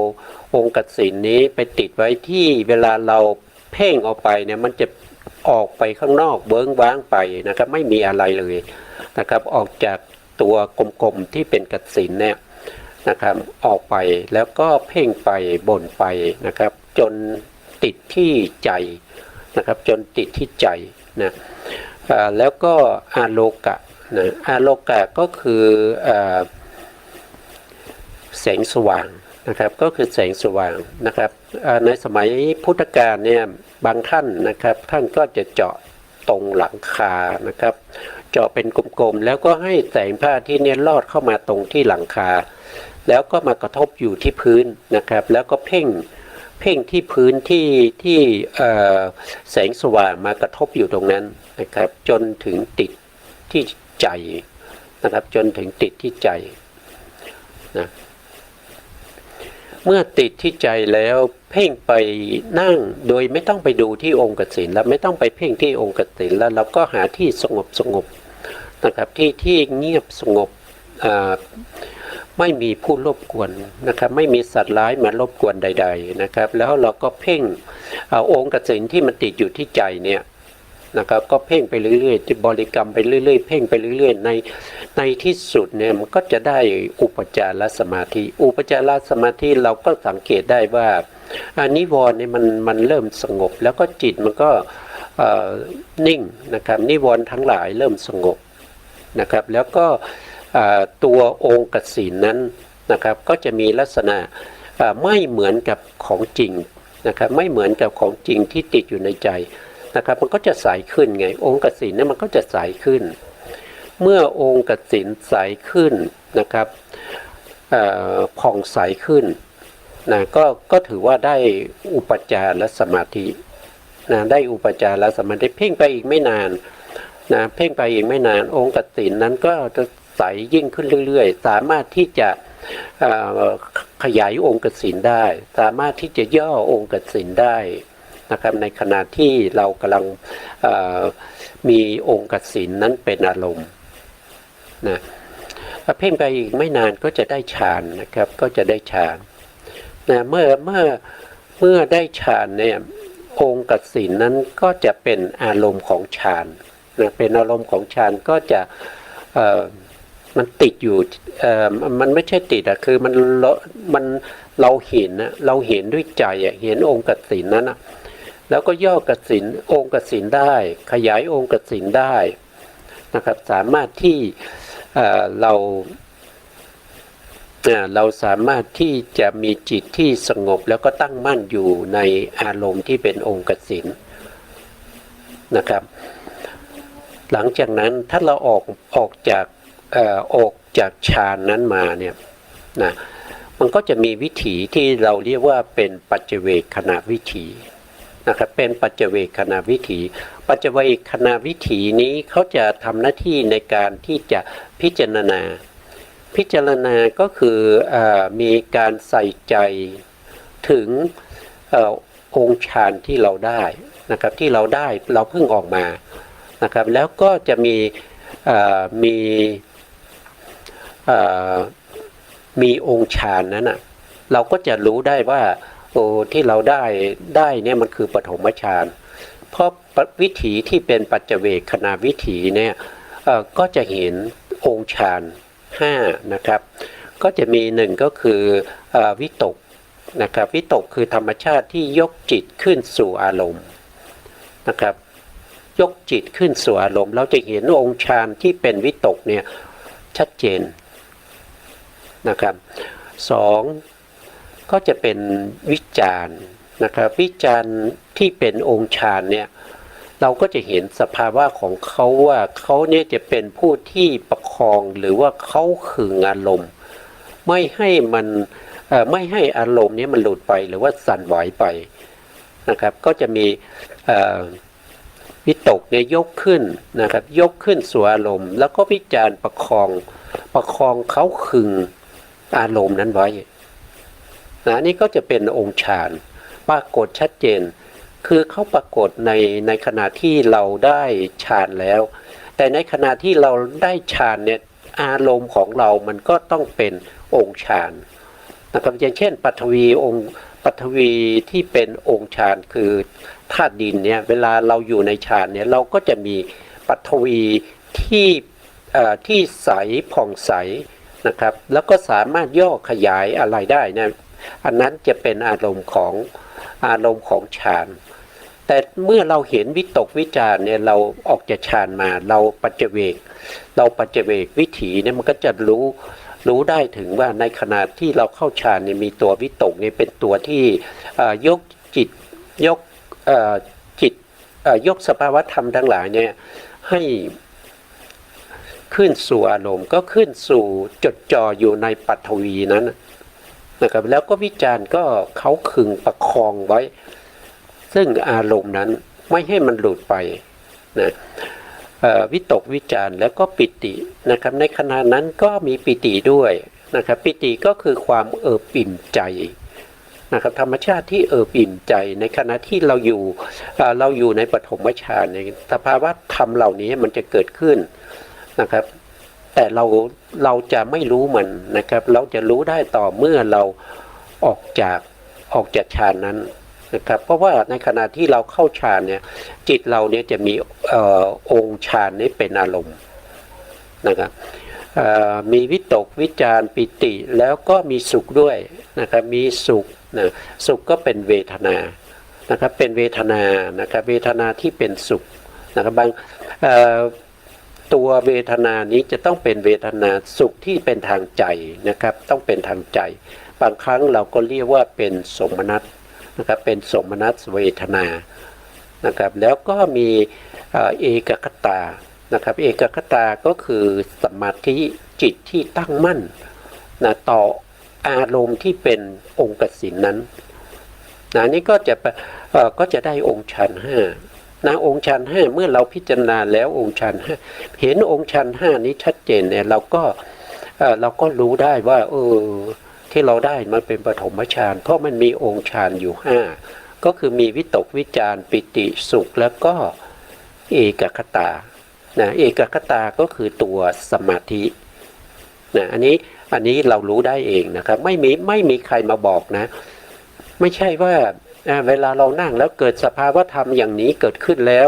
องค์กสิณนี้ไปติดไว้ที่เวลาเราเพ่งออกไปเนี่ยมันจะออกไปข้างนอกเบิ้งว้างไปนะครับไม่มีอะไรเลยนะครับออกจากตัวกลมๆที่เป็นกสิณเนี่ยนะครับออกไปแล้วก็เพ่งไปบ่นไปนะครับจนติดที่ใจนะครับจนติดที่ใจนะแล้วก็อาโลกะนะอาโลกะก็คือแสงสว่างนะครับก็คือแสงสว่างนะครับในสมัยพุทธกาลเนี่ยบางท่านนะครับท่านก็จะเจาะตรงหลังคานะครับเจาะเป็นกลมๆแล้วก็ให้แสงพระอาทิตย์เนี่ยลอดเข้ามาตรงที่หลังคาแล้วก็มากระทบอยู่ที่พื้นนะครับแล้วก็เพ่งที่พื้นที่แสงสว่างมากระทบอยู่ตรงนั้นนะครับจนถึงติดที่ใจนะครับจนถึงติดที่ใจนะเมื่อติดที่ใจแล้วเพ่งไปนั่งโดยไม่ต้องไปดูที่องค์กสิณแล้วไม่ต้องไปเพ่งที่องค์กสิณแล้วเราก็หาที่สงบนะครับที่เงียบสงบไม่มีผู้รบกวนนะครับไม่มีสัตว์ร้ายมารบกวนใดๆนะครับแล้วเราก็เพ่งองค์กสิณที่มันติดอยู่ที่ใจเนี่ยนะครับก็เพ่งไปเรื่อยๆบริกรรมไปเรื่อยๆเพ่งไปเรื่อยๆในที่สุดเนี่ยมันก็จะได้อุปจารสมาธิอุปจารสมาธิเราก็สังเกตได้ว่านิวรณ์เนี่ยมันเริ่มสงบแล้วก็จิตมันก็นิ่งนะครับนิวรณ์ทั้งหลายเริ่มสงบนะครับแล้วก็ตัวองค์กสิณนั้นนะครับก็จะมีลักษณะไม่เหมือนกับของจริงนะครับไม่เหมือนกับของจริงที่ติดอยู่ในใจนะครับมันก็จะใสขึ้นไงองค์กสิณเนี่ยมันก็จะใสขึ้นเมื่อองค์กสิณใสขึ้นนะครับผ่องใสขึ้นนะก็ถือว่าได้อุปจารสมาธินะได้อุปจารสมาธิเพ่งไปอีกไม่นานนะเพ่งไปอีกไม่นานองค์กสิณนั้นก็จะใสยิ่งขึ้นเรื่อยๆสามารถที่จะขยายองค์กสิณได้สามารถที่จะย่อองค์กสิณได้นะครับในขณะที่เรากำลังมีองค์กสิณนั้นเป็นอารมณ์นะเพ่งไปอีกไม่นานก็จะได้ฌานนะครับก็จะได้ฌานนะเมื่อได้ฌานเนี่ยองค์กสิณนั้นก็จะเป็นอารมณ์ของฌานนะเป็นอารมณ์ของฌานก็จะมันติดอยู่มันไม่ใช่ติดอะคือมันเราเห็นนะเราเห็นด้วยใจอะเห็นองค์กสิณนั้นอะแล้วก็ย่อกสิณองค์กสิณได้ขยายองค์กสิณได้นะครับสามารถที่เราสามารถที่จะมีจิตที่สงบแล้วก็ตั้งมั่นอยู่ในอารมณ์ที่เป็นองค์กสิณนะครับหลังจากนั้นถ้าเราออกจากฌานนั้นมาเนี่ยนะมันก็จะมีวิถีที่เราเรียกว่าเป็นปัจเจเวคขณวิถีนะครับเป็นปัจเจเวคขณวิถีปัจเจเวคขณวิถีนี้เขาจะทำหน้าที่ในการที่จะพิจารณาก็คือมีการใส่ใจถึงองค์ฌานที่เราได้ นะครับที่เราได้เราเพิ่งออกมานะครับแล้วก็จะมีมีมีองค์ฌานนั้นนะเราก็จะรู้ได้ว่าโอ้ที่เราได้เนี่ยมันคือปฐมฌานเพราะวิถีที่เป็นปัจเจเวคขณะวิถีเนี่ยก็จะเห็นองค์ฌาน5นะครับก็จะมีหนึ่งก็คือวิตกนะครับวิตกคือธรรมชาติที่ยกจิตขึ้นสู่อารมณ์นะครับยกจิตขึ้นสู่อารมณ์เราจะเห็นองค์ฌานที่เป็นวิตกเนี่ยชัดเจนนะครับสองก็จะเป็นวิจารณ์นะครับวิจารณ์ที่เป็นองค์ฌานเนี่ยเราก็จะเห็นสภาวะของเขาว่าเขาเนี่ยจะเป็นผู้ที่ประคองหรือว่าเขาขึงอารมณ์ไม่ให้มันไม่ให้อารมณ์นี้มันหลุดไปหรือว่าสั่นไหวไปนะครับก็จะมีวิตกเนี่ยยกขึ้นนะครับยกขึ้นสู่อารมณ์แล้วก็วิจารณ์ประคองเขาขึงอารมณ์นั้นไว้นี่ก็จะเป็นองค์ฌานปรากฏชัดเจนคือเขาปรากฏในขณะที่เราได้ฌานแล้วแต่ในขณะที่เราได้ฌานเนี่ยอารมณ์ของเรามันก็ต้องเป็นองค์ฌานนะครับอย่างเช่นปฐวีองค์ปฐวีที่เป็นองค์ฌานคือธาตุดินเนี่ยเวลาเราอยู่ในฌานเนี่ยเราก็จะมีปฐวีที่ใสผ่องใสนะครับแล้วก็สามารถย่อขยายอะไรได้นะอันนั้นจะเป็นอารมณ์ของฌานแต่เมื่อเราเห็นวิตกวิจารเนี่ยเราออกจากฌานมาเราปัจเจเวกวิถีเนี่ยมันก็จะรู้ได้ถึงว่าในขณะที่เราเข้าฌานเนี่ยมีตัววิตกเนี่ยเป็นตัวที่ยกจิตยกสภาวธรรมทั้งหลายเนี่ยให้ขึ้นสู่อารมณ์ก็ขึ้นสู่จดจ่ออยู่ในปัฐวีนั้นนะครับแล้วก็วิจารณ์ก็เขาขึงประคองไว้ซึ่งอารมณ์นั้นไม่ให้มันหลุดไปนะวิตกวิจารณ์แล้วก็ปิตินะครับในขณะนั้นก็มีปิติด้วยนะครับปิติก็คือความเอิบอิ่มใจนะครับธรรมชาติที่เอิบอิ่มใจในขณะที่เราอยู่ในปฐมฌานในสภาวะธรรมเหล่านี้มันจะเกิดขึ้นนะครับแต่เราจะไม่รู้มันนะครับเราจะรู้ได้ต่อเมื่อเราออกจากฌานนั้นนะครับเพราะว่าในขณะที่เราเข้าฌานเนี่ยจิตเราเนี่ยจะมีองค์ฌานนี้เป็นอารมณ์นะครับมีวิตกวิจารปิติแล้วก็มีสุขด้วยนะครับมีสุขนะสุขก็เป็นเวทนานะครับเป็นเวทนานะครับเวทนาที่เป็นสุขนะครับบางตัวเวทนานี้จะต้องเป็นเวทนาสุขที่เป็นทางใจนะครับต้องเป็นทางใจบางครั้งเราก็เรียกว่าเป็นสมนัตนะครับเป็นสมนัตเวทนานะครับแล้วก็มีเอกคตานะครับเอกคตาก็คือสมาธิจิตที่ตั้งมั่นนะต่ออารมณ์ที่เป็นองค์กสิณนั้นนะนี่ก็จะได้องค์ฌานห้านะองค์ฌานห้าเมื่อเราพิจารณาแล้วองค์ฌานห้าเห็นองค์ฌานห้านี้ชัดเจนเนี่ยเราก็รู้ได้ว่าที่เราได้มันเป็นปฐมฌานเพราะมันมีองค์ฌานอยู่5ก็คือมีวิตกวิจารปิติสุขแล้วก็เอกคตานะเอกคตาก็คือตัวสมาธินะอันนี้เรารู้ได้เองนะครับไม่มีใครมาบอกนะไม่ใช่ว่าเวลาเรานั่งแล้วเกิดสภาวธรรมอย่างนี้เกิดขึ้นแล้ว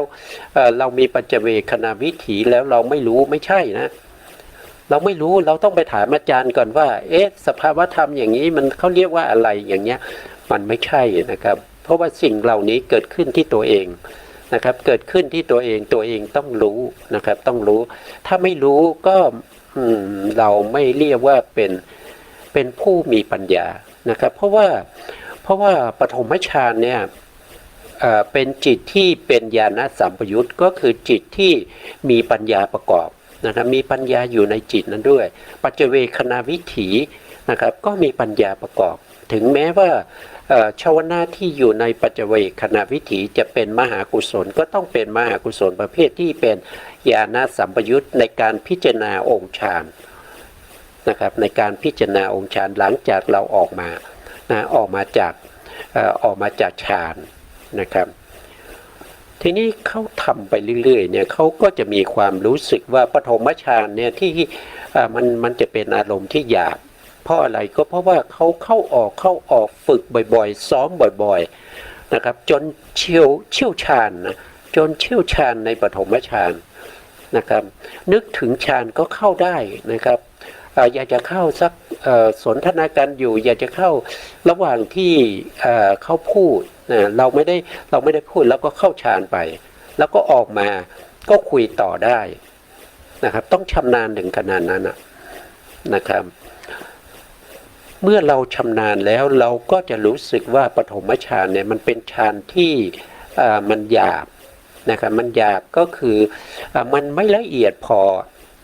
เรามีปัจเจเวคขณะวิถีแล้วเราไม่รู้ไม่ใช่นะเราไม่รู้เราต้องไปถามอาจารย์ก่อนว่าสภาวธรรมอย่างนี้มันเขาเรียกว่าอะไรอย่างเงี้ยมันไม่ใช่นะครับเพราะว่าสิ่งเหล่านี้เกิดขึ้นที่ตัวเองนะครับเกิดขึ้นที่ตัวเองต้องรู้นะครับต้องรู้ถ้าไม่รู้ก็เราไม่เรียกว่าเป็นผู้มีปัญญานะครับเพราะว่าปฐมฌานเนี่ยเป็นจิตที่เป็นญาณสัมปยุตก็คือจิตที่มีปัญญาประกอบนะครับมีปัญญาอยู่ในจิตนั้นด้วยปัจเจเวคขณะวิถีนะครับก็มีปัญญาประกอบถึงแม้ว่าชาวนาที่อยู่ในปัจเจเวคขณะวิถีจะเป็นมหากุศลก็ต้องเป็นมหากุศลประเภทที่เป็นญาณสัมปยุตในการพิจารณาองค์ฌานนะครับในการพิจารณาองค์ฌานหลังจากเราออกมาจากฌานนะครับ ทีนี้เขาทำไปเรื่อยๆเนี่ยเขาก็จะมีความรู้สึกว่าปฐมฌานเนี่ยที่มันจะเป็นอารมณ์ที่หยาบเพราะอะไรก็เพราะว่าเขาเข้าออกฝึกบ่อยๆซ้อมบ่อยๆนะครับจนเชี่ยวชาญนะจนเชี่ยวชาญในปฐมฌานนะครับนึกถึงฌานก็เข้าได้นะครับอยากจะเข้าสักสนทนาการอยู่อยากจะเข้าระหว่างที่เขาพูดเราไม่ได้พูดแล้วก็เข้าฌานไปแล้วก็ออกมาก็คุยต่อได้นะครับต้องชำนาญถึงขนาดนั้นนะครับเมื่อเราชำนาญแล้วเราก็จะรู้สึกว่าปฐมฌานเนี่ยมันเป็นฌานที่มันหยาบนะครับมันหยาบก็คือมันไม่ละเอียดพอ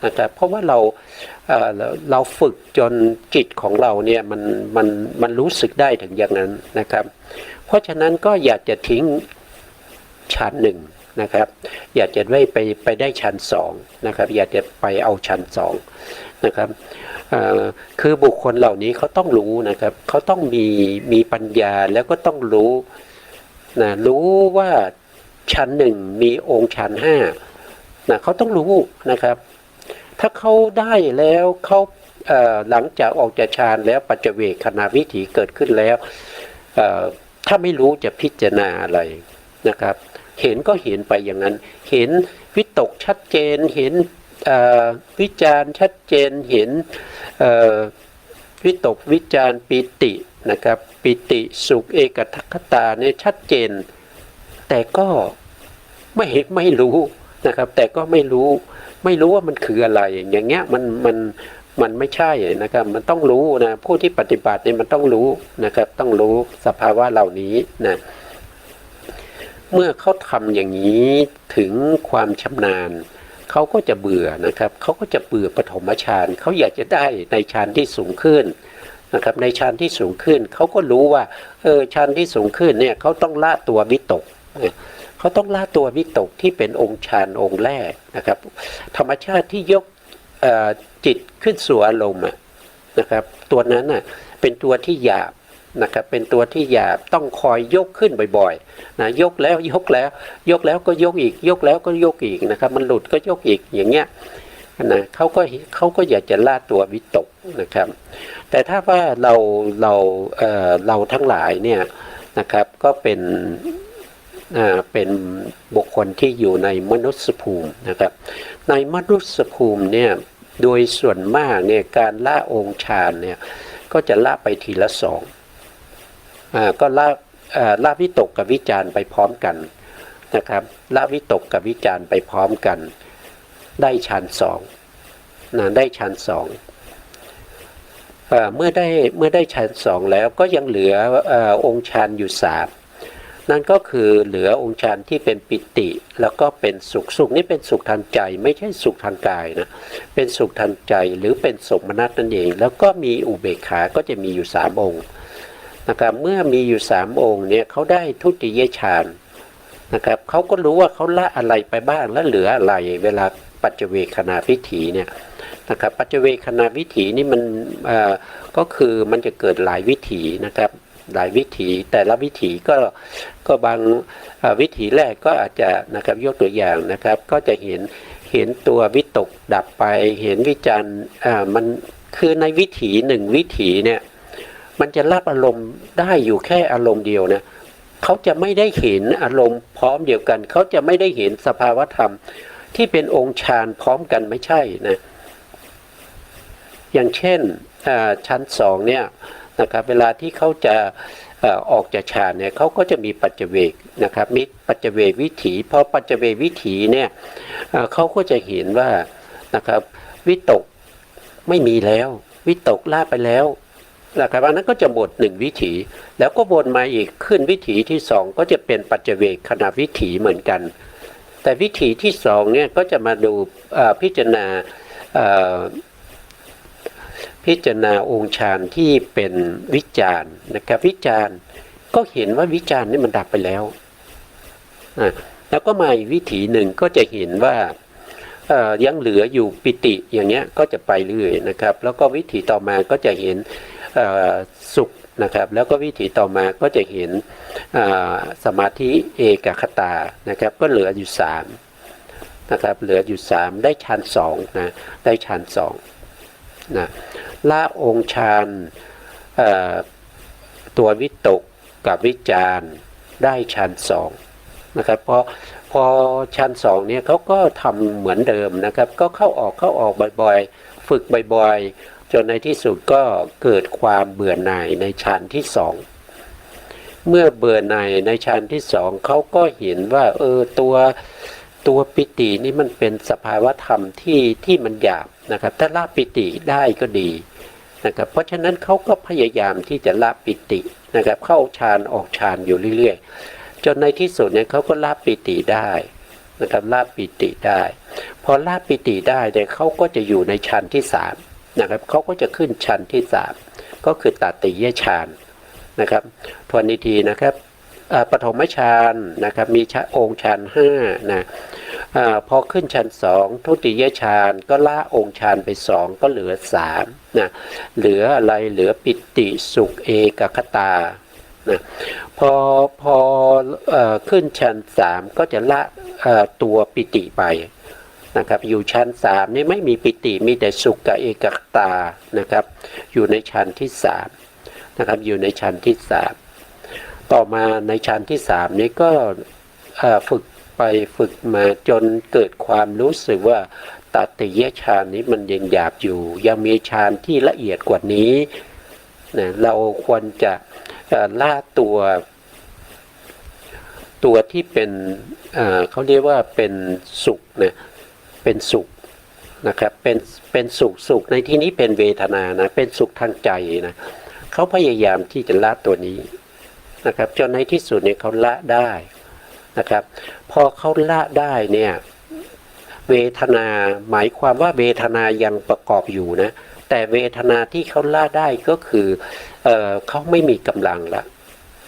นะครับเพราะว่าเราฝึกจนจิตของเราเนี่ยมันรู้สึกได้ถึงอย่างนั้นนะครับเพราะฉะนั้นก็อยากจะทิ้งชั้นหนึ่งนะครับอยากจะไปได้ชั้นสองนะครับอยากจะไปเอาชั้นสองนะครับคือบุคคลเหล่านี้เขาต้องรู้นะครับเขาต้องมีปัญญาแล้วก็ต้องรู้นะรู้ว่าชั้นหนึ่งมีองค์ชั้นห้านะเขาต้องรู้นะครับถ้าเขาได้แล้วเขาหลังจากออกจากฌานแล้วปัจเจเวคขณวิถีเกิดขึ้นแล้วถ้าไม่รู้จะพิจารณาอะไรนะครับเห็นก็เห็นไปอย่างนั้นเห็นวิตกชัดเจนเห็นวิจารชัดเจนเห็นวิตกวิจารปิตินะครับปิติสุขเอกทัคคตาเนี่ยชัดเจนแต่ก็ไม่รู้นะครับแต่ก็ไม่รู้ว่ามันคืออะไรอย่างเงี้ยมันไม่ใช่นะครับมันต้องรู้นะผู้ที่ปฏิบัติเนี่ยมันต้องรู้นะครับต้องรู้สภาวะเหล่านี้นะเมื่อเขาทำอย่างนี้ถึงความชำนาญเขาก็จะเบื่อนะครับเขาก็จะเบื่อปฐมฌานเขาอยากจะได้ในฌานที่สูงขึ้นนะครับในฌานที่สูงขึ้นเขาก็รู้ว่าฌานที่สูงขึ้นเนี่ยเขาต้องละตัววิตกเขาต้องละตัววิตกที่เป็นองค์ฌานองค์แรกนะครับธรรมชาติที่ยกจิตขึ้นสู่อารมณ์นะครับตัวนั้นเป็นตัวที่หยาบนะครับเป็นตัวที่หยาบต้องคอยยกขึ้นบ่อยๆนะยกแล้วก็ยกอีกยกแล้วก็ยกอีกนะครับมันหลุดก็ยกอีกอย่างเงี้ยนะเขาก็อยากจะละตัววิตกนะครับแต่ถ้าว่าเราทั้งหลายเนี่ยนะครับก็เป็นบุคคลที่อยู่ในมนุษยภูมินะครับในมนุษยภูมิเนี่ยโดยส่วนมากเนี่ยการละองค์ฌานเนี่ยก็จะละไปทีละสองก็ละวิตกกับวิจารไปพร้อมกันนะครับละวิตกกับวิจารไปพร้อมกันได้ฌานสองได้ฌานสองเมื่อได้ฌานสองแล้วก็ยังเหลือองค์ฌานอยู่สามนั่นก็คือเหลือองค์ฌานที่เป็นปิติแล้วก็เป็นสุขนี่เป็นสุขทางใจไม่ใช่สุขทางกายนะเป็นสุขทางใจหรือเป็นสมนัตนั่นเองแล้วก็มีอุเบกขาก็จะมีอยู่3องค์นะครับเมื่อมีอยู่3องค์เนี่ยเขาได้ทุติยฌานนะครับเขาก็รู้ว่าเขาละอะไรไปบ้างและเหลืออะไรเวลาปัจเจเวคขณวิถีเนี่ยนะครับปัจเจเวคขณวิถีนี่มันก็คือมันจะเกิดหลายวิถีนะครับหลายวิถีแต่ละวิถีก็บางวิถีแรกก็อาจจะนะครับยกตัวอย่างนะครับก็จะเห็นตัววิตกดับไปเห็นวิจารณ์มันคือในวิถีหนึ่งวิถีเนี่ยมันจะรับอารมณ์ได้อยู่แค่อารมณ์เดียวนะเขาจะไม่ได้เห็นอารมณ์พร้อมเดียวกันเขาจะไม่ได้เห็นสภาวธรรมที่เป็นองค์ฌานพร้อมกันไม่ใช่นะอย่างเช่นชั้นสองเนี่ยนะครับเวลาที่เขาจะออกจากฌานเนี่ยเขาก็จะมีปัจเจเวกนะครับมีปัจเจเวกวิถีพอปัจเจเวกวิถีเนี่ยเขาก็จะเห็นว่านะครับวิตกไม่มีแล้ววิตกละไปแล้วนะครับอันนั้นก็จะหมด1วิถีแล้วก็วนมาอีกขึ้นวิถีที่2ก็จะเป็นปัจเจเวกขณวิถีเหมือนกันแต่วิถีที่2เนี่ยก็จะมาดูพิจารณาองค์ฌานที่เป็นวิจารณ์นะครับวิจารณ์ก็เห็นว่าวิจารณ์นี่มันดับไปแล้วแล้วก็มาอีกวิถีหนึ่งก็จะเห็นว่ายังเหลืออยู่ปิติอย่างเงี้ยก็จะไปเรื่อยนะครับแล้วก็วิถีต่อมาก็จะเห็น สุขนะครับแล้วก็วิถีต่อมาก็จะเห็นสมาธิเอกคตานะครับก็เหลืออยู่3นะครับเหลืออยู่3ได้ฌาน2นะได้ฌาน2นะละองค์ฌานตัววิตกกับวิจารได้ฌาน2นะครับพอฌาน2เนี่ยเขาก็ทำเหมือนเดิมนะครับก็เข้าออกบ่อยๆฝึกบ่อยๆจนในที่สุดก็เกิดความเบื่อหน่ายในฌานที่2เมื่อเบื่อหน่ายในฌานที่2เขาก็เห็นว่าตัวปิตินี่มันเป็นสภาวธรรมที่มันหยาบนะครับถ้าละปิติได้ก็ดีนะครับเพราะฉะนั้นเขาก็พยายามที่จะละปิตินะครับเข้าฌานออกฌานอยู่เรื่อยๆจนในที่สุดเนี่ยเขาก็ละปิติได้นะครับละปิติได้พอละปิติได้เนี่ยเขาก็จะอยู่ในฌานที่3นะครับเขาก็จะขึ้นฌานที่3ก็คือตติยฌานนะครับทวนอีกทีนะครับปฐมฌานนะครับมีองค์ฌาน5นะพอขึ้นฌาน2ทุติยฌานก็ละองค์ฌานไป2ก็เหลือ3นะเหลืออะไรเหลือปิติสุขเอกคตานะพอขึ้นฌาน3ก็จะละตัวปิติไปนะครับอยู่ฌาน3นี่ไม่มีปิติมีแต่สุขกับเอกคตานะครับอยู่ในฌานที่3นะครับอยู่ในฌานที่3ต่อมาในฌานที่3นี้ก็ฝึกไปฝึกมาจนเกิดความรู้สึกว่าตติยฌานนี้มันยังหยาบอยู่ยังมีฌานที่ละเอียดกว่านี้นะเราควรจะละตัวที่เป็นเขาเรียกว่าเป็นสุขนะเป็นสุขนะครับเป็นสุขในที่นี้เป็นเวทนานะเป็นสุขทางใจนะเขาพยายามที่จะละตัวนี้นะครับจนในที่สุดเนี่ยเขาละได้นะครับพอเขาละได้เนี่ยเวทนาหมายความว่าเวทนายังประกอบอยู่นะแต่เวทนาที่เขาละได้ก็คือเขาไม่มีกำลังละ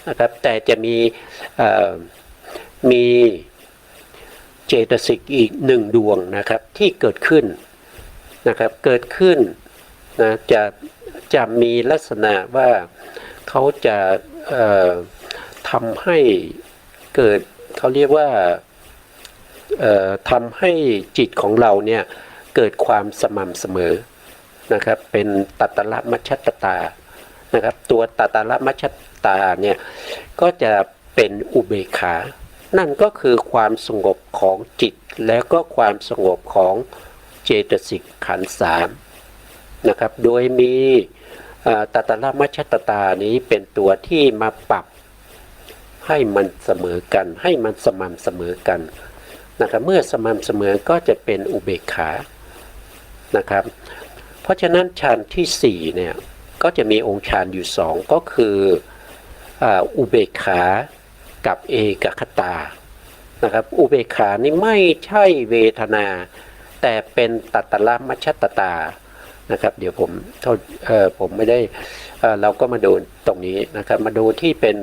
นะครับแต่จะมีเจตสิกอีก1ดวงนะครับที่เกิดขึ้นนะครับเกิดขึ้นนะจะมีลักษณะว่าเขาจะทำให้เกิดเขาเรียกว่าทำให้จิตของเราเนี่ยเกิดความสม่ำเสมอนะครับเป็นตัตตละมัชฌัตตานะครับตัวตัตตละมัชฌัตตาเนี่ยก็จะเป็นอุเบกขานั่นก็คือความสงบของจิตแล้วก็ความสงบของเจตสิกขันธ์3นะครับโดยมีตัตตละมัชฌัตตานี้เป็นตัวที่มาปรับให้มันเสมอกันให้มันสม่ำเสมอกันนะครับเมื่อสม่ำเสมอก็จะเป็นอุเบกขานะครับเพราะฉะนั้นฌานที่4เนี่ยก็จะมีองค์ฌานอยู่2ก็คืออุเบกขากับเอกคตานะครับอุเบกขานี่ไม่ใช่เวทนาแต่เป็นตัตตละมัชฌัตตานะครับเดี๋ยวผมไม่ได้เราก็มาดูตรงนี้นะครับมาดูที่เป็น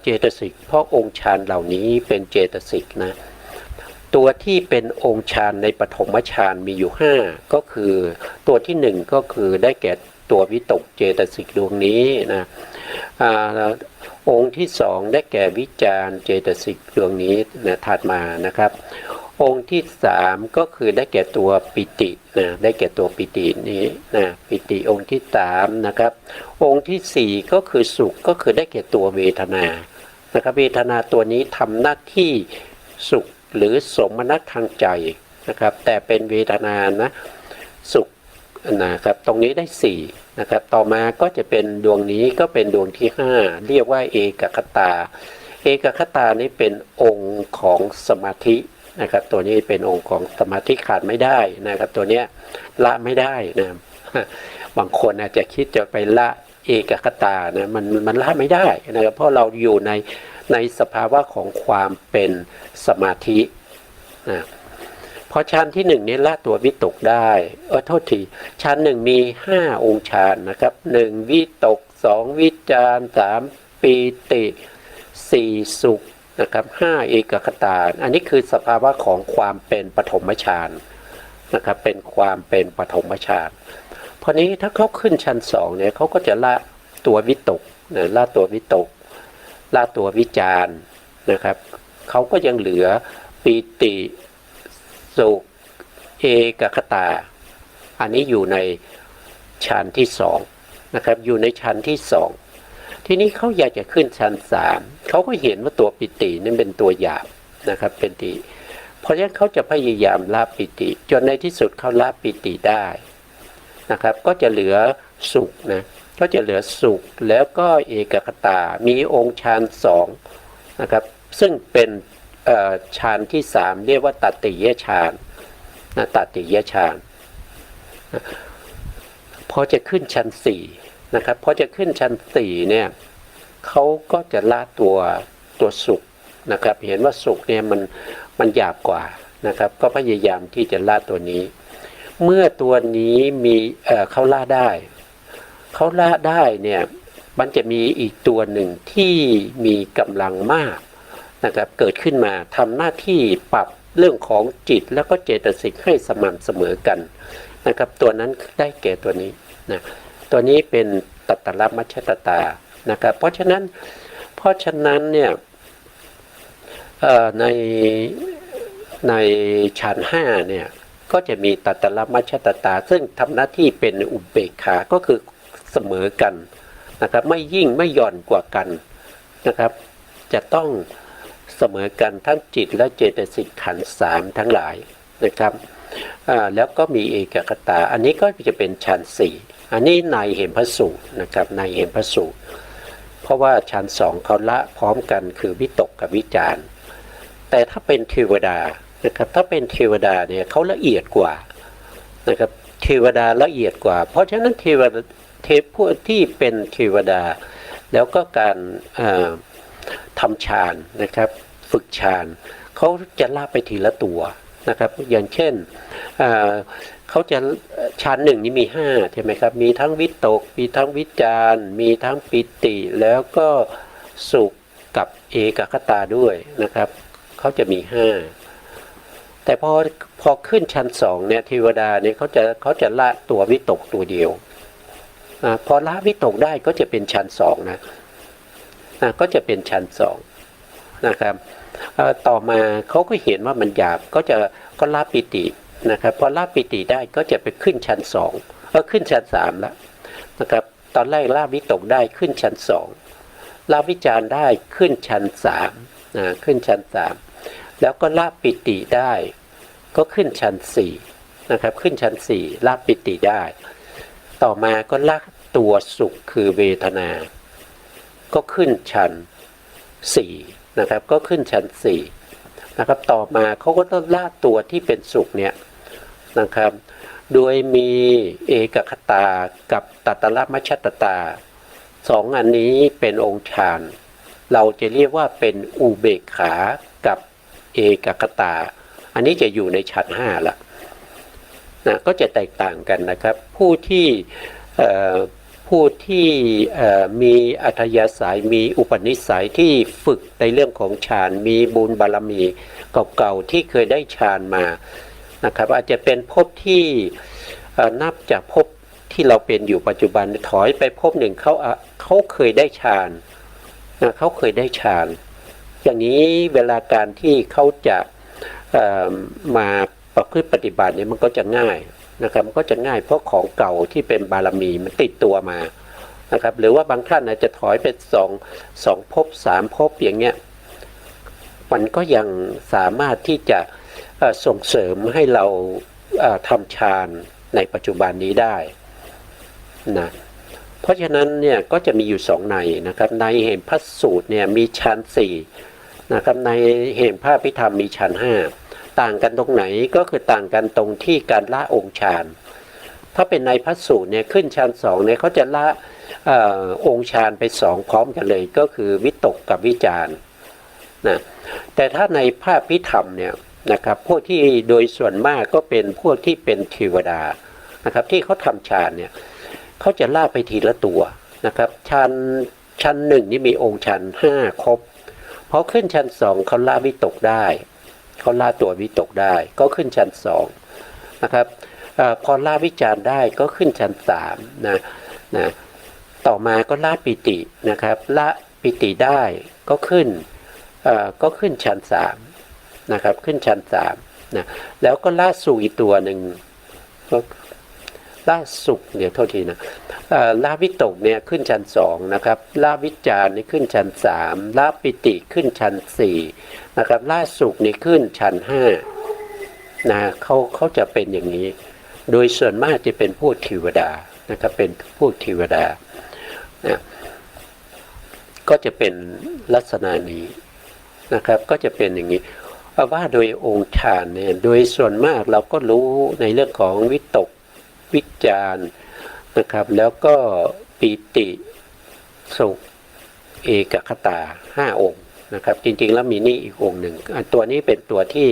เจตสิกเพราะองค์ฌานเหล่านี้เป็นเจตสิกนะตัวที่เป็นองค์ฌานในปฐมฌานมีอยู่5ก็คือตัวที่1ก็คือได้แก่ตัววิตกเจตสิกดวงนี้นะองค์ที่2ได้แก่วิจารเจตสิกดวงนี้นะถัดมานะครับองค์ที่3ก็คือได้แก่ตัวปิตินะได้แก่ตัวปิตินี้นะปิติองค์ที่3นะครับองค์ที่4ก็คือสุขก็คือได้แก่ตัวเวทนานะครับเวทนาตัวนี้ทำหน้าที่สุขหรือสมนัตทางใจนะครับแต่เป็นเวทนานะสุขนะครับตรงนี้ได้4นะครับต่อมาก็จะเป็นดวงนี้ก็เป็นดวงที่5เรียกว่าเอกคตาเอกคตานี้เป็นองค์ของสมาธินะครับตัวนี้เป็นองค์ของสมาธิขาดไม่ได้นะครับตัวเนี้ยละไม่ได้นะบางคนอาจจะคิดจะไปละเอกคตานะมันละไม่ได้นะครับเพราะเราอยู่ในสภาวะของความเป็นสมาธินะพอฌานที่1นี้ละตัววิตกได้โทษทีฌาน1มี5องค์ฌานนะครับ1วิตก2วิจาร3ปีติ4สุขนะครับ5เอกคตาอันนี้คือสภาวะของความเป็นปฐมฌานนะครับเป็นความเป็นปฐมฌาน พอนี้ถ้าเขาขึ้นชั้นสองเนี่ยเขาก็จะละตัววิตกนะละตัววิตกละตัววิจารณ์นะครับเขาก็ยังเหลือปีติสุขเอกคตาอันนี้อยู่ในชั้นที่สองนะครับอยู่ในชั้นที่สองทีนี้เขาอยากจะขึ้นชั้นสามเขาก็เห็นว่าตัวปิตินั้นเป็นตัวหยาบนะครับเป็นติเพราะฉะนั้นเขาจะพยายามละปิติจนในที่สุดเขาละปิติได้นะครับก็จะเหลือสุขนะก็จะเหลือสุขแล้วก็เอกคตามีองค์ฌานสองนะครับซึ่งเป็นฌานที่สามเรียกว่าตติยฌานนะตติยฌานพอจะขึ้นชั้นสี่นะครับพอจะขึ้นชั้นสี่เนี่ยเขาก็จะละตัวสุขนะครับเห็นว่าสุขเนี่ยมันหยาบกว่านะครับก็พยายามที่จะละตัวนี้เมื่อตัวนี้มีเขาละได้เนี่ยมันจะมีอีกตัวหนึ่งที่มีกำลังมากนะครับเกิดขึ้นมาทำหน้าที่ปรับเรื่องของจิตแล้วก็เจตสิกให้สม่ำเสมอกันนะครับตัวนั้นได้แก่ตัวนี้นะตัวนี้เป็นตัตตรมัชฌัตตานะครับเพราะฉะนั้นเนี่ยในฌานห้าเนี่ยก็จะมีตัตตรมัชฌัตตาซึ่งทำหน้าที่เป็นอุเบกขาก็คือเสมอกันนะครับไม่ยิ่งไม่หย่อนกว่ากันนะครับจะต้องเสมอกันทั้งจิตและเจตสิกขันธ์สามทั้งหลายนะครับแล้วก็มีเอกคตาอันนี้ก็จะเป็นฌานสี่อันนี้ในเห็นพระสูตรนะครับในเห็นพระสูตรเพราะว่าฌานสองเขาละพร้อมกันคือวิตกกับวิจารณ์แต่ถ้าเป็นเทวดานะครับถ้าเป็นเทวดาเนี่ยเขาละเอียดกว่านะครับเทวดาละเอียดกว่าเพราะฉะนั้นพวกที่เป็นเทวดาแล้วก็การทำฌานนะครับฝึกฌานเขาจะละไปทีละตัวนะครับอย่างเช่นเขาจะฌานหนึ่งนี้มีห้าใช่ไหมครับมีทั้งวิตกมีทั้งวิจารมีทั้งปิติแล้วก็สุขกับเอกคตาด้วยนะครับเขาจะมีห้าแต่พอขึ้นชั้นสองเนี่ยเทวดาเนี่ยเขาจะละตัววิตกตัวเดียวพอละวิตกได้ก็จะเป็นชั้นสองนะก็จะเป็นชั้นสองนะครับต่อมาเขาก็เห็นว่ามันหยาบก็ละปิตินะครับพอละปิติได้ก็จะไปขึ้นชั้นสองขึ้นชั้นสามแล้วนะครับตอนแรกละวิตกได้ขึ้นชั้นสองละวิจารได้ขึ้นชั้นสามขึ้นชั้นสามแล้วก็ละปิติได้ก็ขึ้นชั้นสี่นะครับขึ้นชั้นสี่ละปิติได้ต่อมาก็ละตัวสุขคือเวทนาก็ขึ้นชั้นสี่นะครับก็ขึ้นชั้นสี่นะครับต่อมาเขาก็ต้องละตัวที่เป็นสุขเนี่ยนะครับโดยมีเอกคตากับตัตตรมัชฌัตตาสองอันนี้เป็นองค์ฌานเราจะเรียกว่าเป็นอุเบกขากับเอกคตาอันนี้จะอยู่ในชั้นห้าละนะก็จะแตกต่างกันนะครับผู้ที่มีอัธยาศัยมีอุปนิสัยที่ฝึกในเรื่องของฌานมีบุญบารมีเก่าๆที่เคยได้ฌานมานะครับอาจจะเป็นภพที่นับจากภพที่เราเป็นอยู่ปัจจุบันถอยไปภพหนึ่งเขาเคยได้ฌานเขาเคยได้ฌานอย่างนี้เวลาการที่เขาจะมาประพฤติปฏิบัติเนี่ยมันก็จะง่ายนะครับมันก็จะง่ายเพราะของเก่าที่เป็นบารมีมันติดตัวมานะครับหรือว่าบางท่านอาจจะถอยไปสองภพสามภพอย่างเงี้ยมันก็ยังสามารถที่จะส่งเสริมให้เราทำฌานในปัจจุบันนี้ได้นะเพราะฉะนั้นเนี่ยก็จะมีอยู่สองในนะครับในเหมพระสูตรเนี่ยมีฌานสี่นะครับในเหมพระพิธรรมมีฌานห้าต่างกันตรงไหนก็คือต่างกันตรงที่การละองค์ฌานถ้าเป็นในพระสูตรเนี่ยขึ้นฌานสองเนี่ยเขาจะละองค์ฌานไปสองพร้อมกันเลยก็คือวิตกกับวิจารนะแต่ถ้าในพระพิธรรมเนี่ยนะครับพวกที่โดยส่วนมากก็เป็นพวกที่เป็นเทวดานะครับที่เขาทำฌานเนี่ยเขาจะละไปทีละตัวนะครับชั้นหนึ่งนี่มีองค์ฌานห้าครบพอขึ้นชั้นสองเขาละวิตกได้เขาละตัววิตกได้ก็ขึ้นชั้นสองนะครับ พอละวิจารได้ก็ขึ้นชั้นสามนะต่อมาก็ละปิตินะครับละปิติได้ก็ขึ้นชั้นสามนะครับขึ้นชั้นสามนะแล้วก็ละสุขอีกตัวหนึ่งก็ละสุขเดี๋ยวโทษทีนะละวิตกเนี่ยขึ้นชั้นสองนะครับละวิจารนี่ขึ้นชั้นสามละปิติขึ้นชั้นสี่นะครับละสุขนี่ขึ้นชั้นห้านะเขาจะเป็นอย่างนี้โดยส่วนมากจะเป็นพวกเทวดานะครับเป็นพวกเทวดานะก็จะเป็นลักษณะนี้นะครับก็จะเป็นอย่างนี้ว่าโดยองค์ฌานเนี่ยโดยส่วนมากเราก็รู้ในเรื่องของวิตกวิจารนะครับแล้วก็ปีติสุขเอกคตา5องค์นะครับจริงๆแล้วมีนี่อีกองค์หนึ่งตัวนี้เป็นตัวที่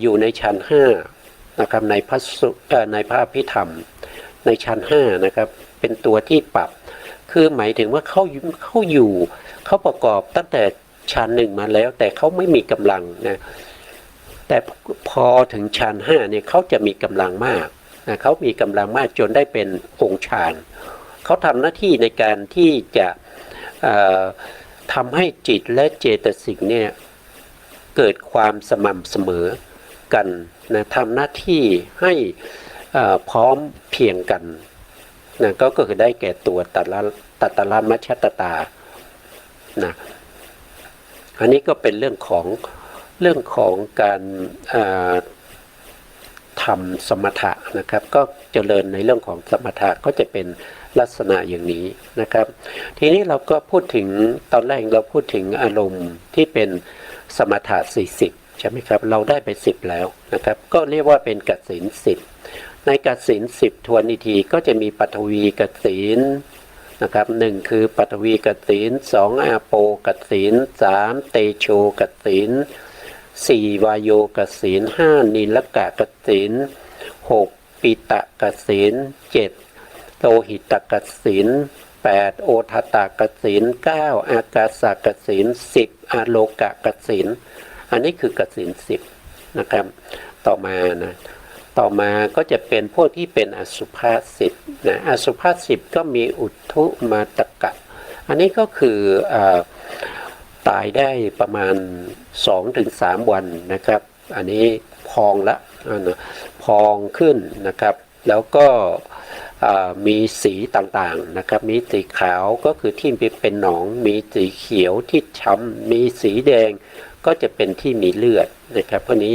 อยู่ในชั้น5นะครับในพระอภิธรรมในชั้น5นะครับเป็นตัวที่ปรับคือหมายถึงว่าเขาอยู่เขาประกอบตั้งแต่ชั้นหนึ่งมาแล้วแต่เขาไม่มีกำลังนะแต่พอถึงชั้น5เนี่ยเขาจะมีกำลังมากนะเขามีกำลังมากจนได้เป็นองค์ฌานเขาทำหน้าที่ในการที่จะทำให้จิตและเจตสิกเนี่ยเกิดความสม่ำเสมอกันนะทำหน้าที่ให้พร้อมเพียงกันนะก็คือได้แก่ตัวตัตระมัชฌัตตานะอันนี้ก็เป็นเรื่องของการทำสมถะนะครับก็เจริญในเรื่องของสมถะก็จะเป็นลักษณะอย่างนี้นะครับทีนี้เราก็พูดถึงตอนแรกเราพูดถึงอารมณ์ที่เป็นสมถะ40ใช่ไหมครับเราได้ไป10แล้วนะครับก็เรียกว่าเป็นกสิณ10ในกสิณ10ทวนอีกทีก็จะมีปฐวีกสิณนะครับ1คือปฐวีกสิณ2อาโปกสิณ3เตโชกสิณ4วายโยกสิณ5นิลกะกสิณ6ปิตะกสิณ7โลหิตกสิณ8โอทัตตกสิณ9อากาสกสิณ10อโลกะกสิณอันนี้คือกสิณ10นะครับต่อมาก็จะเป็นพวกที่เป็นอสุภะ10นะอสุภะ10ก็มีอุทธุมาตกะอันนี้ก็คือตายได้ประมาณ 2-3 วันนะครับอันนี้พองละพองขึ้นนะครับแล้วก็มีสีต่างๆนะครับมีสีขาวก็คือที่เป็นหนองมีสีเขียวที่ช้ำมีสีแดงก็จะเป็นที่มีเลือดนะครับพวกนี้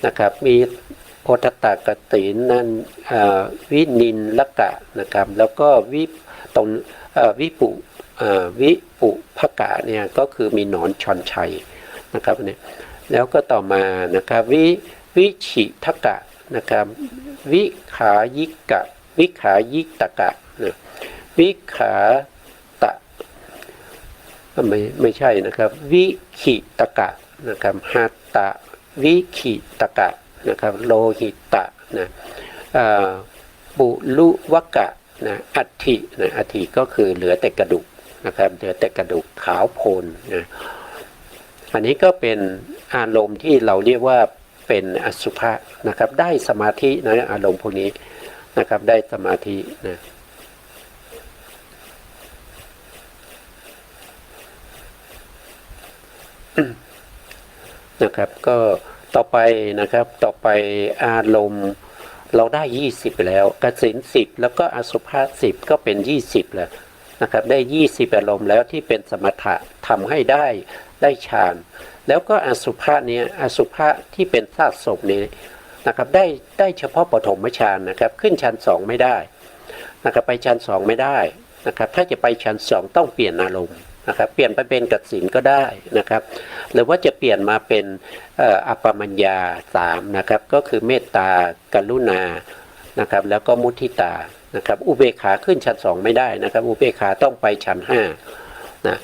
นะครับมีโอทัตตกสิณนั้นวินินลกะนะครับแล้วก็วิปุภกะเนี่ยก็คือมีหนอนชอนชัยนะครับเนี่ยแล้วก็ต่อมานะครับวิชิทกะนะครับวิขายิตกะนะวิขาตะไม่ใช่นะครับวิขิตกะนะครับหัตตะวิขิตกะนะครับโลหิตะนะปุลุวกะนะอัฐิก็คือเหลือแต่กระดูกนะครับเหลือแต่กระดูกขาวโพลนนะอันนี้ก็เป็นอารมณ์ที่เราเรียกว่าเป็นอสุภะนะครับได้สมาธินะอารมณ์พวกนี้นะครับได้สมาธินะครับก็ต่อไปนะครับต่อไปอารมณ์เราได้20แล้วกสิณ10แล้วก็อสุภะ10ก็เป็น20แล้วนะครับได้20อารมณ์แล้วที่เป็นสมถะทำให้ได้ฌานแล้วก็อสุภะเนี้ยอสุภะที่เป็นซากศพนี้นะครับได้เฉพาะปฐมฌานนะครับขึ้นฌาน2ไม่ได้นะครับไปฌาน2ไม่ได้นะครับถ้าจะไปฌาน2ต้องเปลี่ยนอารมณ์นะครับเปลี่ยนไปเป็นกสิณก็ได้นะครับหรือว่าจะเปลี่ยนมาเป็นอัปปมัญญา3นะครับก็คือเมตตากรุณานะครับแล้วก็มุทิตานะครับอุเบกขาขึ้นชั้น2ไม่ได้นะครับอุเบกขาต้องไปชั้น5นะ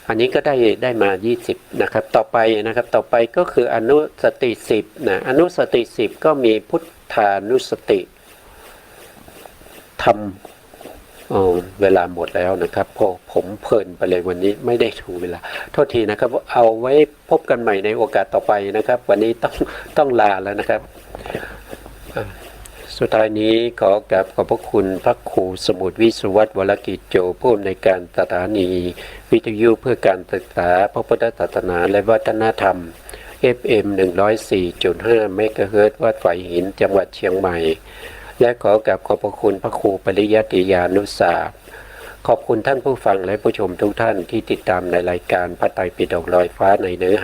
อันนี้ก็ได้มา20นะครับต่อไปก็คืออนุสติ10นะอนุสติ10ก็มีพุทธานุสติทำเวลาหมดแล้วนะครับผมเพลินไปเลยวันนี้ไม่ได้ถูเวลาโทษทีนะครับเอาไว้พบกันใหม่ในโอกาสต่อไปนะครับวันนี้ต้องลาแล้วนะครับ สุดท้ายนี้ขอกราบขอบพระคุณพระครูสมุทรวิศวัตรวรกิจโจผู้อำนวยการสถานีวิทยุเพื่อการศึกษาพระพุทธศาสนาและวัฒนธรรม FM 104.5 เมกะเฮิรตซ์วัดฝายหินจังหวัดเชียงใหม่และขอกราบขอบพระคุณพระครูปริยัติยานุสาสตร์ขอบคุณท่านผู้ฟังและผู้ชมทุกท่านที่ติดตามในรายการพระไตรปิฎกลอยฟ้าในเนื้อหา